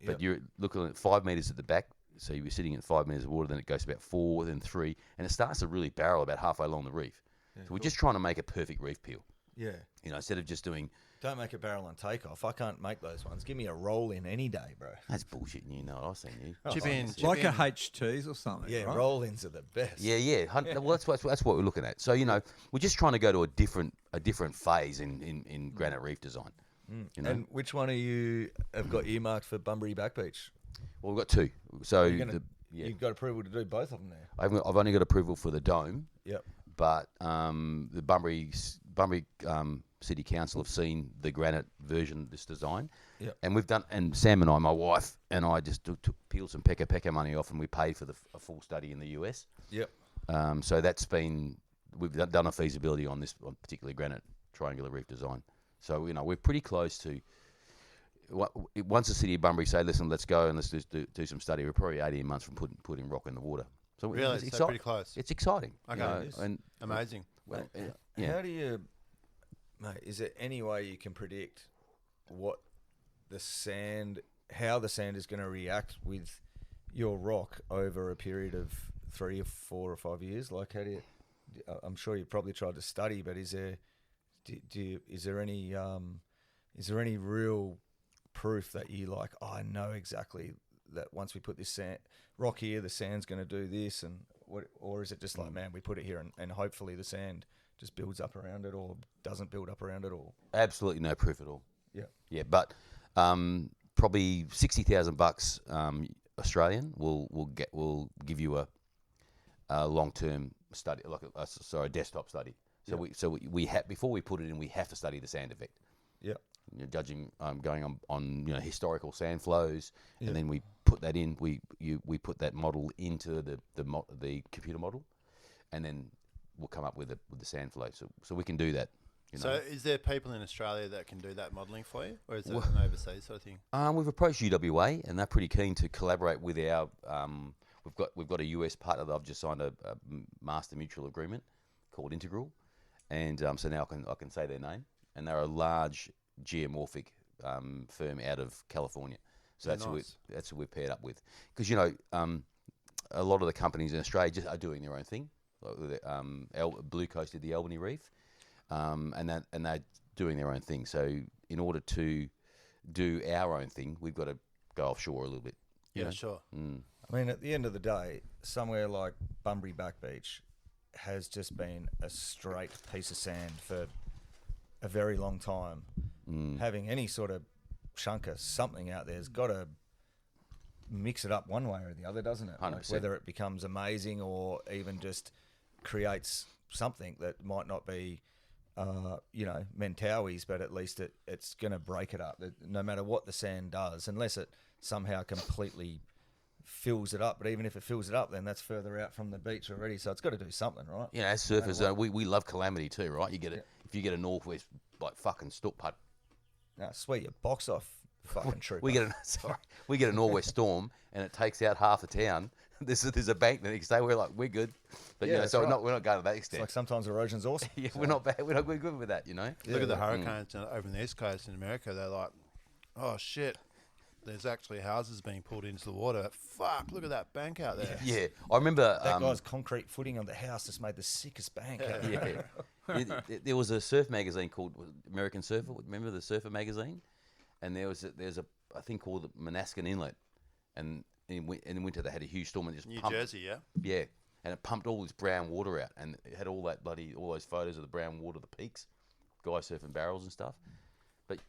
But you're looking at 5 meters at the back, so you'll be sitting at 5 meters of water. Then it goes to about 4, then 3, and it starts to really barrel about halfway along the reef. So we're just trying to make a perfect reef peel. Yeah. You know, instead of just doing... Don't make a barrel on takeoff. I can't make those ones. Give me a roll in any day, bro. That's bullshit, and you know it. I've seen you. Chip in. Like a HTs or something, Yeah, right? roll ins are the best. Yeah. Well, that's what we're looking at. So, you know, we're just trying to go to a different phase in granite reef design. You know? And which one of you have got earmarked for Bunbury Back Beach? Well, we've got 2. So You've got approval to do both of them there. I've only got approval for the dome. Yep. But the Bunbury City Council have seen the granite version of this design. Yep. And we've done, and Sam and I, my wife and I, just peeled some pecker money off, and we paid for a full study in the US. Yep. So we've done a feasibility on this particular granite triangular reef design. So, you know, we're pretty close to. Once the city of Bunbury say, listen, let's go and let's do some study, we're probably 18 months from putting rock in the water. So Really? it's So pretty close. It's exciting. Okay. You know, It is. and Amazing. well, How do you, mate? Is there any way you can predict how the sand is going to react with your rock over a period of 3 or 4 or 5 years? Like, how do you? I'm sure you probably tried to study, but is there any real proof that you like? Oh, I know exactly that once we put this rock here, the sand's going to do this, and what? Or is it just like, man, we put it here and hopefully the sand just builds up around it or doesn't build up around it all? Absolutely no proof at all. Yeah. But probably $60,000 Australian will give you a long-term study, like a desktop study. So we have, before we put it in, we have to study the sand effect. Yeah. You know, judging going on you know, historical sand flows, Yeah. and then we put that in. We put that model into the computer model, and then we'll come up with the sand flow. So we can do that. You know. So is there people in Australia that can do that modelling for you, or is it an overseas sort of thing? We've approached UWA, and they're pretty keen to collaborate with our. We've got a US partner that I've just signed a master mutual agreement called Integral, and so now I can say their name, and they're a large geomorphic firm out of California. So that's who we're paired up with, because you know a lot of the companies in Australia just are doing their own thing. Like Blue Coast did the Albany Reef, and they're doing their own thing. So in order to do our own thing, we've got to go offshore a little bit. you Yeah, know? sure. I mean, at the end of the day, somewhere like Bunbury Back Beach has just been a straight piece of sand for a very long time. Having any sort of chunker, something out there has got to mix it up one way or the other, doesn't it? Like 100%. whether it becomes amazing or even just creates something that might not be, Mentawis, but at least it's going to break it up. No matter what the sand does, unless it somehow completely fills it up. But even if it fills it up, then that's further out from the beach already. So it's got to do something, right? You know, as surfers, we love calamity too, right? You get if you get a northwest like fucking stoop putt, No, swear your box off, fucking trooper. we get a northwest storm and it takes out half the town. There's a bank the next day. We're like, we're good, but Yeah, you know, that's so right. we're not going to that It's extent. like sometimes erosion's awesome. Yeah, we're not bad. We're good with that, you know. Look at the hurricanes over on the east coast in America. They're like, oh shit, there's actually houses being pulled into the water. Fuck, look at that bank out there. Yeah, I remember That guy's concrete footing on the house just made the sickest bank. Yeah, there was a surf magazine called American Surfer. Remember the Surfer magazine? And there's a thing called the Manasquan Inlet, and in winter they had a huge storm and it just New pumped, Jersey, yeah. yeah, and it pumped all this brown water out, and it had all those photos of the brown water, the peaks, guys surfing barrels and stuff. But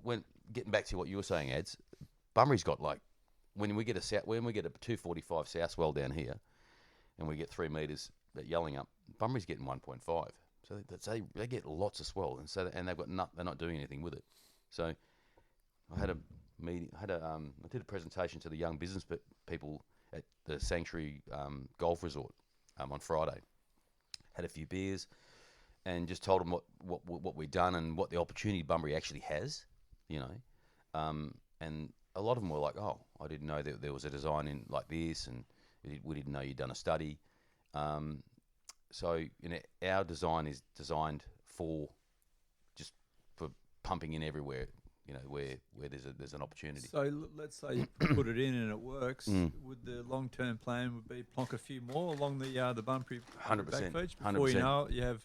when getting back to what you were saying, Ads, Bunbury's got like when we get a 245 south swell down here, and we get 3 meters at Yelling up, Bunbury's getting 1.5. So they get lots of swell, and they've got they're not doing anything with it. So I had a meeting. I did a presentation to the young business people at the Sanctuary Golf Resort on Friday. Had a few beers, and just told them what we'd done and what the opportunity Bunbury actually has, you know. And a lot of them were like, "Oh, I didn't know that there was a design in like this, and we didn't know you'd done a study." So you know, our design is designed for pumping in everywhere, you know, where there's an opportunity. So let's say you put it in and it works. Would the long-term plan would be plonk a few more along the Bunbury 100%, back beach? Before you 100%. know it, you have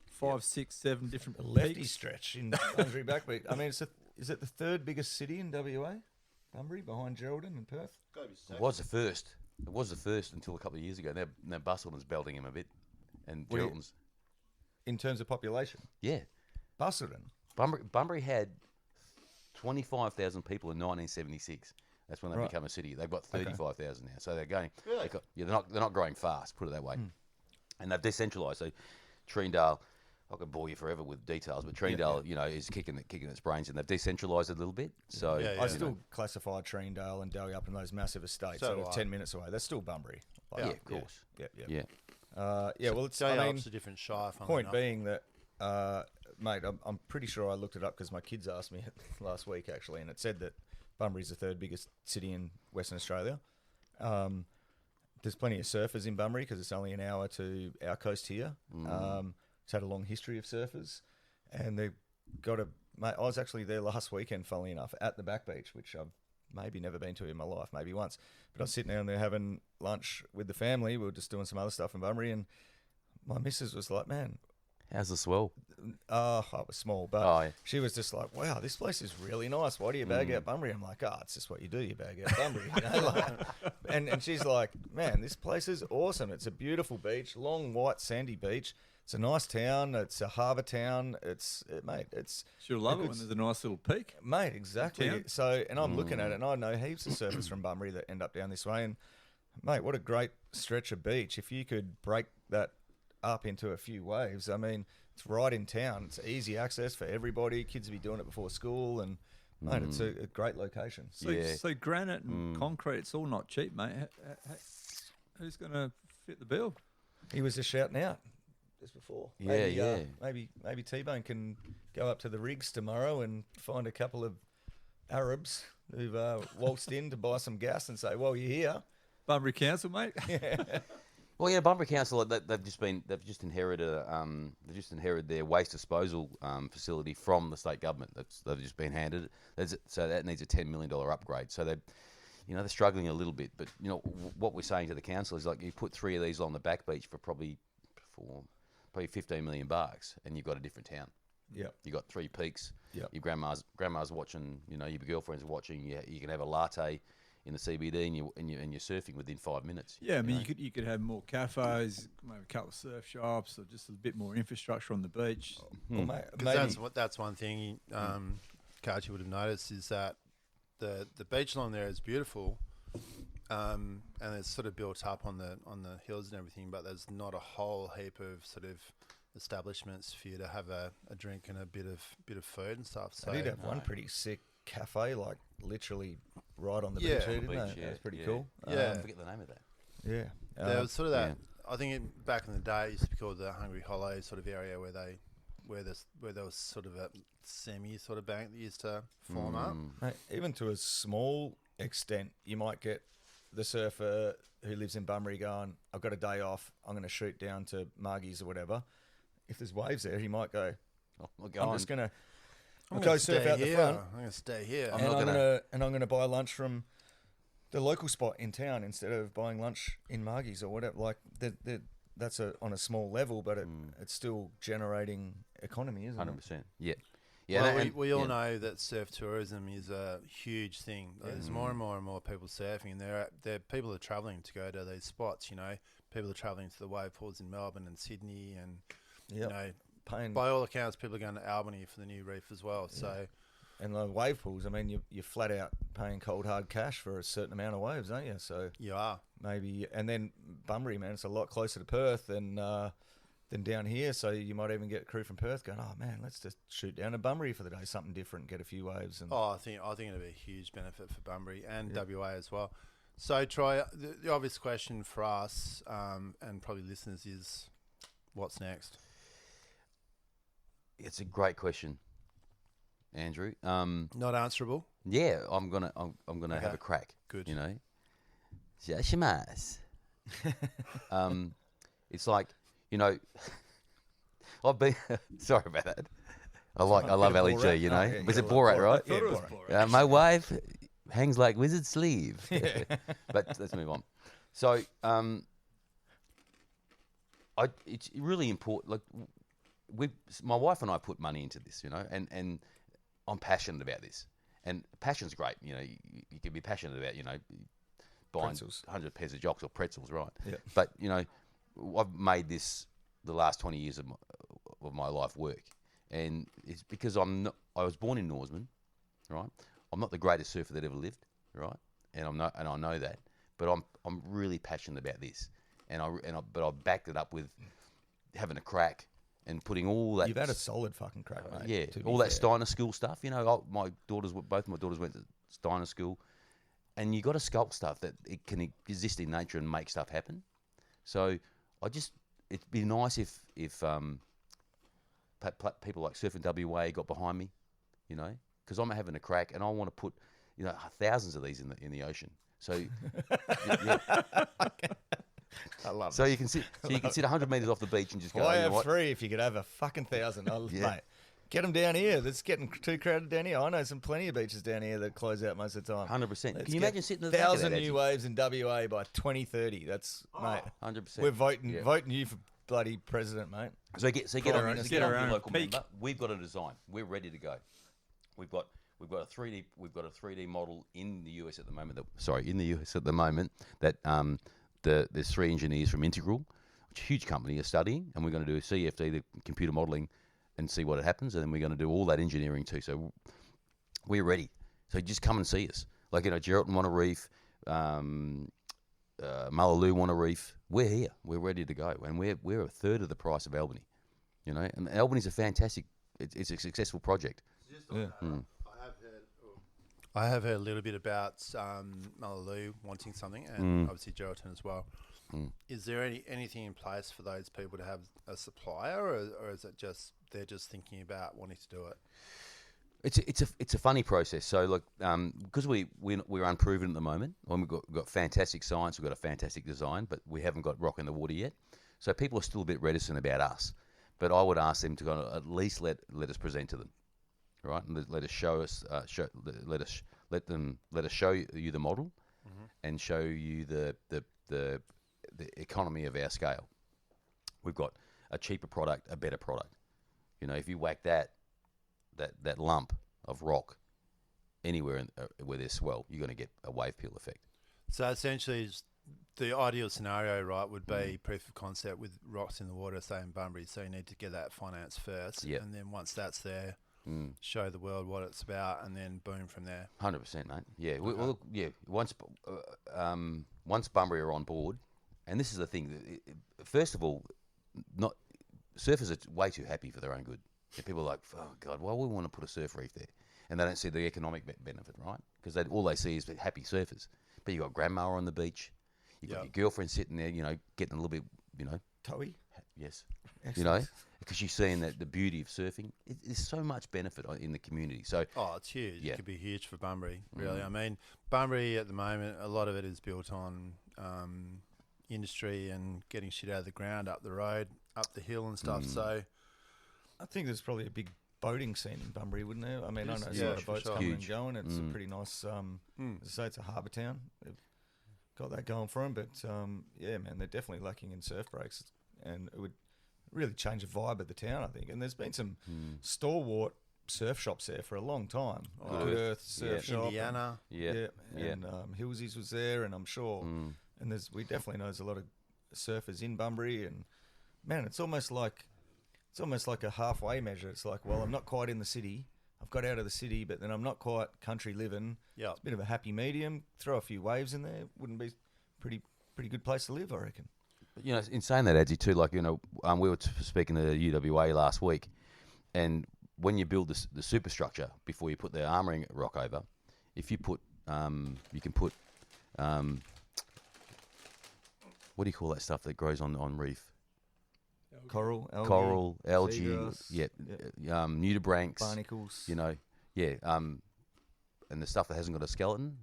5, 6, 7 different Lefty peaks. stretch in Bunbury Back Beach. I mean, is it the third biggest city in WA? Bunbury, behind Geraldton and Perth? It was the first. It was the first until a couple of years ago. Now Bustleton's belting him a bit, and What do you- Geraldton's. In terms of population? Yeah, Bustleton. Bunbury had 25,000 people in 1976. That's when they Right. became a city. They've got 35,000 now. So they're going. Really? They're not growing fast. Put it that way. And they've decentralised. So Treendale, I could bore you forever with details, but Treendale, you know, is kicking its brains, and they've decentralised it a little bit. So Yeah, I yeah. still classify Treendale and Dalgup in those massive estates So that do are I. 10 minutes away. That's still Bunbury. yeah, Like, of course. Yeah. Yeah. Well, it's, Dalgump's a different shire. funnily point enough. being that, mate, I'm pretty sure I looked it up because my kids asked me last week, actually, and it said that Bunbury's the third biggest city in Western Australia. There's plenty of surfers in Bunbury because it's only an hour to our coast here. It's had a long history of surfers, and they've got a... Mate, I was actually there last weekend, funnily enough, at the Back Beach, which I've maybe never been to in my life, maybe once. But I was sitting down there having lunch with the family. We were just doing some other stuff in Bunbury, and my missus was like, man... How's the swell? I was small, but Oh, yeah. she was just like, wow, this place is really nice. Why do you bag out Bunbury? I'm like, it's just what you do. You bag out Bunbury. You know? Like, and she's like, man, this place is awesome. It's a beautiful beach, long, white, sandy beach. It's a nice town. It's a harbour town. It's She'll love it when there's a nice little peak. mate, exactly. Town. So, and I'm looking at it, and I know heaps of surfers from Bunbury that end up down this way. And mate, what a great stretch of beach. If you could break that up into a few waves, I mean, it's right in town. It's easy access for everybody. Kids will be doing it before school, and mate, it's a great location. So, Yeah. so granite and concrete, it's all not cheap, mate. Who's going to fit the bill? He was just shouting out just before. Yeah, Maybe T-Bone can go up to the rigs tomorrow and find a couple of Arabs who've waltzed in to buy some gas and say, "Well, you're here." Bunbury Council, mate. Well, yeah, Bunbury Council they've just inherited their waste disposal facility from the state government. They've just been handed it. So that needs a $10 million upgrade. So they're struggling a little bit. But you know what we're saying to the council is like you put 3 of these on the back beach for probably $15 million, and you've got a different town. Yep. You got 3 peaks. Yep. Your grandma's watching. You know, your girlfriend's watching. You can have a latte in the CBD and you're surfing within 5 minutes. Yeah, I mean, you could have more cafes, maybe a couple of surf shops, or just a bit more infrastructure on the beach. Well, Because that's one thing, Coach, you would have noticed is that the beach along there is beautiful, and it's sort of built up on the hills and everything, but there's not a whole heap of sort of establishments for you to have a drink and a bit of food and stuff. So I did have one pretty sick cafe, like literally right on the Yeah. beach. On the Didn't beach, they? yeah, That's pretty yeah. cool. Yeah. I forget the name of that. Yeah. there was sort of that. yeah. I think back in the day, it used to be called the Hungry Hollow sort of area where there was sort of a semi sort of bank that used to form up. Mate, even to a small extent, you might get the surfer who lives in Bunbury going, I've got a day off, I'm going to shoot down to Margie's or whatever. If there's waves there, he might go, I'm just going to go surf out the front. I'm going to stay here. I'm going to buy lunch from the local spot in town instead of buying lunch in Margie's or whatever. Like, that's on a small level, but it's still generating economy, isn't 100%. it? Yeah. Yeah, Well, we all yeah. know that surf tourism is a huge thing. There's more and more people surfing, and there are people are travelling to go to these spots. You know, people are travelling to the wave pools in Melbourne and Sydney, and you know, by all accounts, people are going to Albany for the new reef as well. Yeah. So, and the wave pools, I mean, you're flat out paying cold hard cash for a certain amount of waves, aren't you? So you are. maybe, and then Bunbury, man, it's a lot closer to Perth than down here. So you might even get a crew from Perth going, oh man, let's just shoot down to Bunbury for the day, something different, get a few waves. And I think it'll be a huge benefit for Bunbury and WA as well. So Troy, the obvious question for us and probably listeners is, what's next? It's a great question, Andrew. Not answerable. Yeah, I'm gonna have a crack. Good. You know, Jashimas. It's like, you know, I've been sorry about that. I love Ali G. You know, was it Borat, right? Yeah, Borat. My wife hangs like wizard sleeve. But let's move on. So, it's really important. Like, my wife and I put money into this, you know, and I'm passionate about this. And passion's great. You know, you can be passionate about, you know, buying Pretzels. 100 pairs of jocks or pretzels, right? Yeah. But, you know, I've made this the last 20 years of my life work. And it's because I was born in Norseman, right? I'm not the greatest surfer that ever lived, right? And I know that. But I'm really passionate about this. But I backed it up with having a crack and putting all that. You've had a solid fucking crack, mate. Yeah, to be all that fair. Steiner School stuff. You know, both my daughters went to Steiner School, and you got to sculpt stuff that it can exist in nature and make stuff happen. So it'd be nice if people like Surfing WA got behind me, you know, because I'm having a crack and I want to put, you know, thousands of these in the ocean. So yeah. I love So it. you can sit 100 meters off the beach and just go. Why you know have what? 3 if you could have a fucking 1,000? Yeah. Mate, get them down here. It's getting too crowded down here. I know plenty of beaches down here that close out most of the time. 100%. Let's Can you get imagine sitting at the back of 1,000 that, new Adzi? waves in WA by 2030. That's mate. 100%. We're voting Yeah. you for bloody president, mate. So get Prime on Minister. your around local peak. member. We've got a design. We're ready to go. We've got a 3D model in the US at the moment. That there's 3 engineers from Integral, which is a huge company, are studying, and we're going to do a CFD, the computer modelling, and see what happens, and then we're going to do all that engineering too. So we're ready. So just come and see us. Like, you know, Geraldton want a reef, Mullaloo want a reef. We're here. We're ready to go, and we're a third of the price of Albany. You know, and Albany's a fantastic. It's a successful project. Yeah. I have heard a little bit about Mullaloo wanting something, and obviously Geraldton as well. Is there anything in place for those people to have a supplier, or is it just they're just thinking about wanting to do it? It's a funny process. So look, because we're unproven at the moment, and we've got fantastic science, we've got a fantastic design, but we haven't got rock in the water yet. So people are still a bit reticent about us. But I would ask them to kind of at least let us present to them, right? And let us show us, let us show you the model, and show you the economy of our scale. We've got a cheaper product, a better product. You know, if you whack that that lump of rock anywhere where there's swell, you're going to get a wave peel effect. So essentially, the ideal scenario, right, would be proof of concept with rocks in the water, say in Bunbury. So you need to get that finance first, Yep. and then once that's there, show the world what it's about, and then boom from there. 100%, mate. Yeah, well, look, yeah. Once Bunbury are on board, and this is the thing. First of all, not surfers are way too happy for their own good. And people are like, oh God, why would we want to put a surf reef there? And they don't see the economic benefit, right? Because all they see is happy surfers. But you got grandma on the beach, you got your girlfriend sitting there, getting a little bit, Toey? yes, Excellent. because she's seeing the beauty of surfing. There's so much benefit in the community. So It's huge. Yeah. It could be huge for Bunbury, really. I mean, Bunbury at the moment, a lot of it is built on industry and getting shit out of the ground, up the road, up the hill and stuff. So I think there's probably a big boating scene in Bunbury, wouldn't there? I mean, I know there's a Yeah, lot of for boats sure. coming and Huge. going. It's a pretty nice, as I say, it's a harbour town. They've got that going for them. But, yeah, man, they're definitely lacking in surf breaks. And it would really change the vibe of the town, I think. And there's been some stalwart surf shops there for a long time. Good Earth Surf Shop. Indiana. yeah. And Hillsies was there, and I'm sure. And we definitely know there's a lot of surfers in Bunbury. And, man, it's almost like a halfway measure. It's like, well, I'm not quite in the city. I've got out of the city, but then I'm not quite country living. Yeah. It's a bit of a happy medium. Throw a few waves in there. Wouldn't be pretty good place to live, I reckon. But, in saying that, Adzi, too, like, we were speaking to UWA last week, and when you build the superstructure before you put the armouring rock over, if you put, you can put, what do you call that stuff that grows on reef? Coral, Algae, seagrass, nudibranchs, barnacles. and the stuff that hasn't got a skeleton,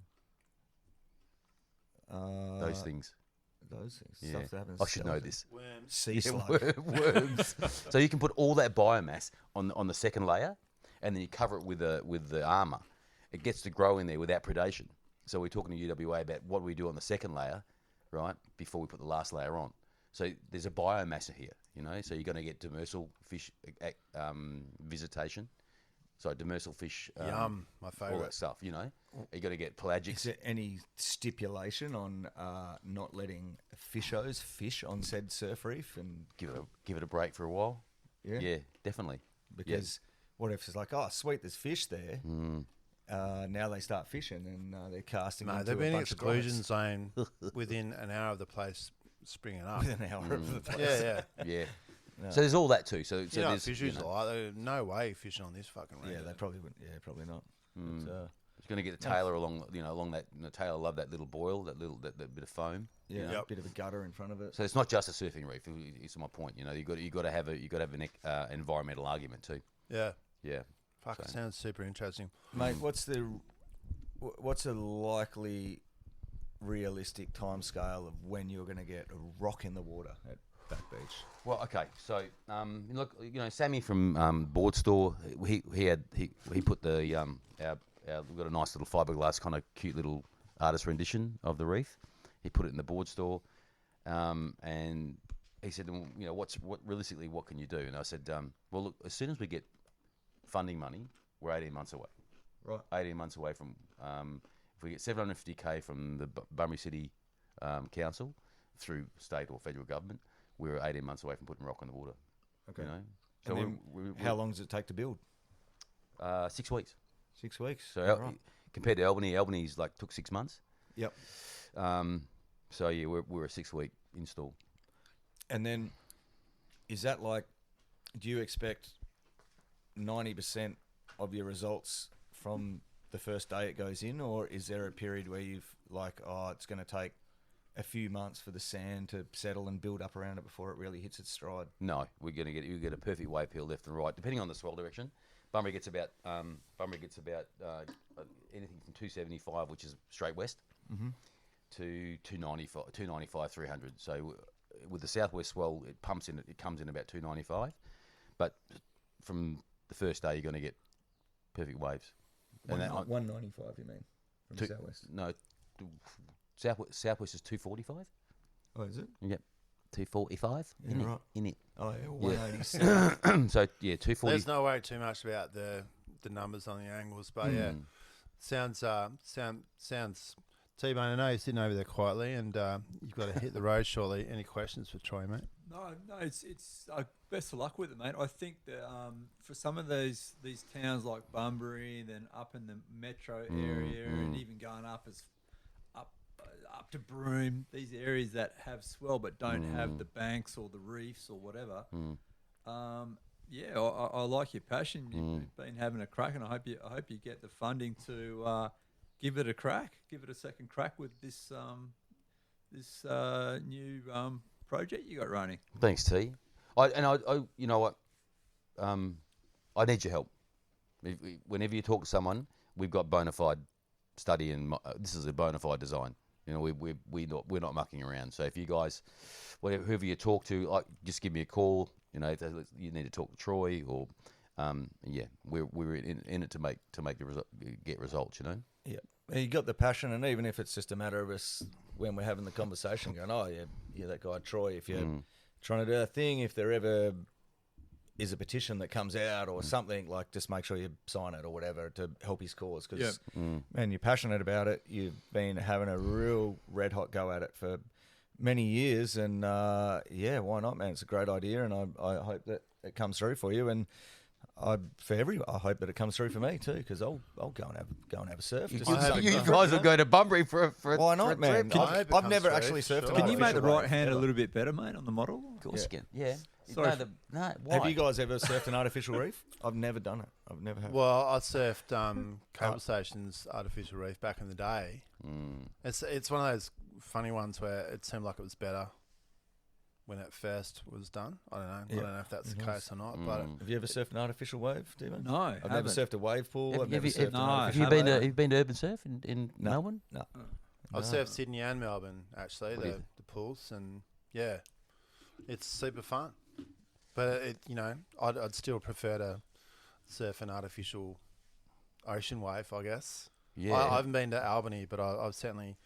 those things. Those things. Yeah. Stuff that happens. I should know this. Sea Yeah, slug. worms. So you can put all that biomass on the second layer, and then you cover it with the armour. It gets to grow in there without predation. So we're talking to UWA about what we do on the second layer, right, before we put the last layer on. So there's a biomass here, So you're going to get demersal fish visitation. So demersal fish. Yum, my all favourite. that stuff. You're going to get pelagic. Is there any stipulation on not letting fishers fish on said surf reef? And Give it a break for a while. Yeah, definitely. because what if it's like, oh, sweet, there's fish there. Now they start fishing and they're casting. No, into they've a been in bunch of exclusion guys zone within an hour of the place springing up. within an hour of the place. Yeah. Yeah. So there's all that too. So You know what there's fisheries are like? There's no way fishing on this fucking reef. Yeah, they probably wouldn't. Yeah, probably not. But, it's going to get the tailor along that. Tailor love that little boil, that bit of foam. yeah, Yep. a bit of a gutter in front of it. So it's not just a surfing reef. It's my point. You got to have an environmental argument too. Yeah. Yeah. Fuck, it sounds super interesting. Mate, what's a likely realistic timescale of when you're going to get a rock in the water at that beach? Well, okay. So look, Sammy from Board Store, he put the we've got a nice little fiberglass kind of cute little artist rendition of the reef. He put it in the Board Store, and he said, what realistically, what can you do? And I said, well, look, as soon as we get funding money, we're 18 months away. Right. 18 months away from, if we get 750K from the Bunbury City Council through state or federal government, we're 18 months away from putting rock on the water. Okay. So And then how long does it take to build? 6 weeks. 6 weeks. So Right. compared to Albany's took 6 months. Yep. So yeah, we're a 6-week install. And then, is that like, do you expect 90% of your results from the first day it goes in, or is there a period where you've it's going to take a few months for the sand to settle and build up around it before it really hits its stride? No, you get a perfect wave peel left and right, depending on the swell direction. Bunbury gets about anything from 275, which is straight west, to 295, 300. So with the southwest swell, it comes in about 295, but from the first day you're going to get perfect waves. And that, 195, you mean, from Two- southwest? no, southwest is 245. Oh, is it? Yep, 245 Yeah, right. in it. Oh, yeah, 187. So yeah, 240. Let's not worry too much about the the numbers on the angles, but yeah, sounds T-Bone. I know you're sitting over there quietly, and you've got to hit the road shortly. Any questions for Troy, mate? No, it's best of luck with it, mate. I think that for some of these towns like Bunbury, then up in the metro area, and even going up to Broome, these areas that have swell but don't have the banks or the reefs or whatever. Yeah, I like your passion. You've been having a crack, and I hope you get the funding to give it a crack, give it a second crack with this new project you got running. Thanks, T. I you know what? I need your help. Whenever you talk to someone, we've got bona fide study, and this is a bona fide design. You know, we're not mucking around. So if you guys, whoever you talk to, just give me a call. You know, if you need to talk to Troy, or yeah, we're in it to make get results. You know. Yeah, you got the passion, and even if it's just a matter of us when we're having the conversation, going, oh yeah, that guy Troy. If you're trying to do a thing, if there ever is a petition that comes out or something, like, just make sure you sign it or whatever to help his cause, because man, you're passionate about it. You've been having a real red hot go at it for many years, and yeah, why not, man? It's a great idea, and I hope that it comes through for you, and I hope that it comes through for me too, because I'll go and have a surf. You guys will go to Bunbury for why not, man? I've never through, actually surfed. sure. an Can you make the artificial right wave hand ever. a little bit better, mate, on the model? Of course you can. Yeah. Sorry. Why? Have you guys ever surfed an artificial reef? I've never done it. I've never had. Well, I surfed Cable Station's artificial reef back in the day. It's one of those funny ones where it seemed like it was better when it first was done. I don't know. I don't know if that's the case or not. But Have you ever surfed an artificial wave, Steven? No, I've never surfed a wave pool. I've never surfed an no, artificial Have you wave. been to Urban Surf in No. Melbourne? No. I've surfed Sydney and Melbourne, actually, What is the pools, and yeah, it's super fun. But I'd still prefer to surf an artificial ocean wave, I guess. Yeah. I haven't been to Albany, but I've certainly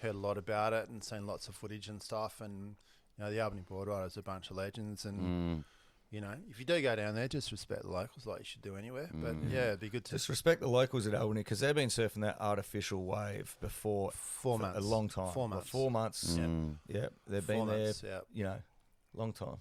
heard a lot about it and seen lots of footage and stuff. And the Albany board riders are a bunch of legends, and if you do go down there, just respect the locals like you should do anywhere. But yeah, it'd be good to Just respect the locals at Albany, because they've been surfing that artificial wave before 4 for months. a long time. 4 months. 4 months. Yeah, they've 4 been months, there. yeah. Long time.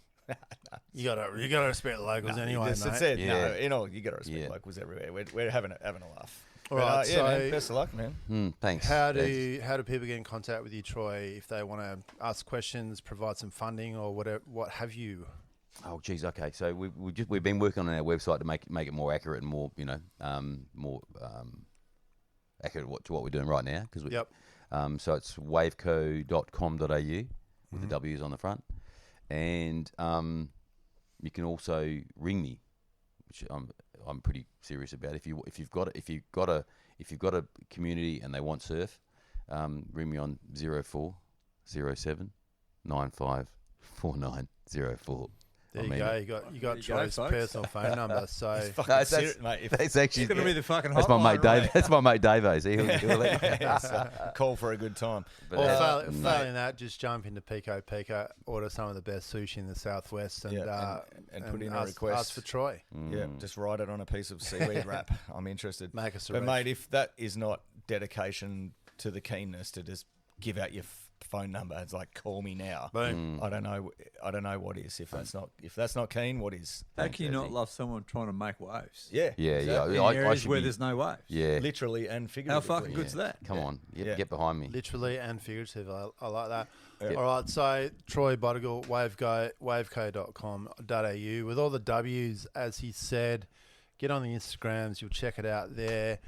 You gotta respect the locals anyway, That's mate. it. Yeah. No, you got to respect locals everywhere. We're having a laugh. All right, yeah, so man, best of luck, man. Thanks. How Thanks. do people get in contact with you, Troy, if they want to ask questions, provide some funding, or whatever? What have you? Oh, geez. Okay. So we've been working on our website to make it more accurate and more more accurate to what we're doing right now. So it's waveco.com.au with the W's on the front, and you can also ring me, which I'm pretty serious about. If you've got a community and they want surf, ring me on 0407 954904. There you go. You got Troy's folks. personal phone number. So That's mate. If that's actually It's going to be the fucking that's my hotline, mate Dave. right? That's my mate Dave. He'll let you know. call for a good time. But, or failing that, just jump into Pico, order some of the best sushi in the southwest, and put in a ask request for Troy. Yeah, just write it on a piece of seaweed wrap. I'm interested. Make us a But reef. mate, if that is not dedication to the keenness to just give out your phone number, it's like, call me now. Boom. I don't know what is. If that's not keen, what is? How can you not love someone trying to make waves? Yeah. Yeah, exactly. In I areas should where be- there's no waves. Yeah. Literally and How figuratively. fucking good's that? Come on, Yeah. get behind me. Literally and figurative. I like that. Yep. All right, so Troy Bottegal, waveco.com.au with all the W's, as he said. Get on the Instagrams. You'll check it out there.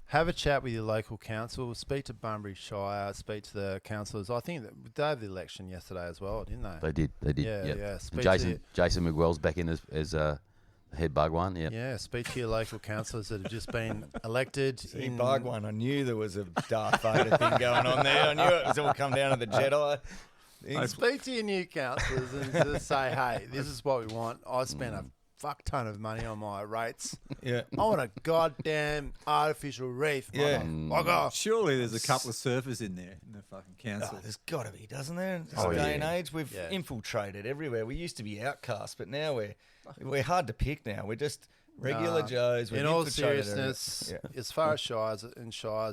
Have a chat with your local council. Speak to Bunbury Shire. Speak to the councillors. I think that they had the election yesterday as well, didn't they? They did. Yeah, yep. yeah. And Speak Jason McGwell's back in as head bug one. Yeah. Yeah, speak to your local councillors that have just been elected. See, bug one. I knew there was a Darth Vader thing going on there. I knew it was all come down to the Jedi. Speak to your new councillors and just say, hey, this is what we want. I spent a fuck ton of money on my rates. Yeah. I want a goddamn artificial reef. Yeah. Motherfucker. Surely there's a couple of surfers in there in the fucking council. There's got to be, doesn't there? In this Oh, day and yeah. age, we've infiltrated everywhere. We used to be outcasts, but now we're hard to pick now. We're just Regular Joes. We've In all infiltrated it. seriousness, as far as shires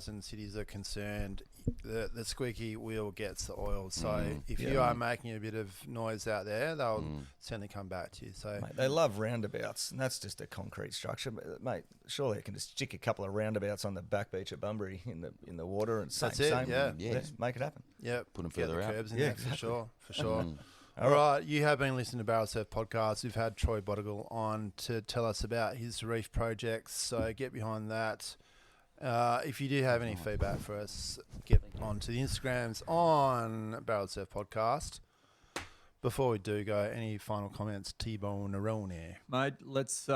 and cities are concerned, the squeaky wheel gets the oil. So if you are making a bit of noise out there, they'll certainly come back to you. So Mate, they love roundabouts, and that's just a concrete structure. But, mate, surely I can just stick a couple of roundabouts on the back beach at Bunbury in the water and That's it, yeah. Let's make it happen. yeah, Put 'em get further the out. curbs in Yeah, there exactly. for sure. All right, you have been listening to Barrel Surf Podcast. We've had Troy Bottegal on to tell us about his reef projects, so get behind that. If you do have any feedback for us, get onto the Instagrams on Barrel Surf Podcast. Before we do go, any final comments, T-Bone Nerone? Mate, let's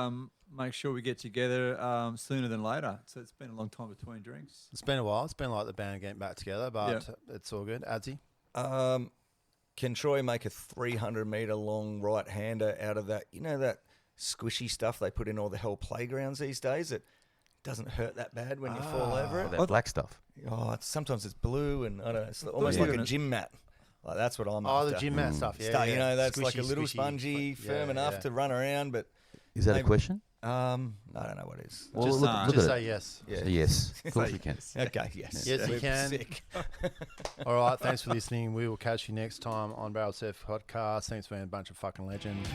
make sure we get together sooner than later. So it's been a long time between drinks. It's been a while. It's been like the band getting back together, but it's all good. Adsy? Can Troy make a 300-metre long right-hander out of that, that squishy stuff they put in all the hell playgrounds these days? It doesn't hurt that bad when you fall over it. That black stuff. Oh, sometimes it's blue and I don't know, it's almost like a gym mat. Like that's what I'm after. The gym mat stuff, yeah. Stuff, yeah. that's like a Squishy, little squishy, spongy, firm enough to run around, but Is that a Maybe- question? I don't know what it is. Well, Just, look Just at say it. yes. Yeah. Yes, of course you can. Okay, yes. Yes, you We're can. Sick. All right, thanks for listening. We will catch you next time on Barrel Surf Podcast. Thanks for being a bunch of fucking legends.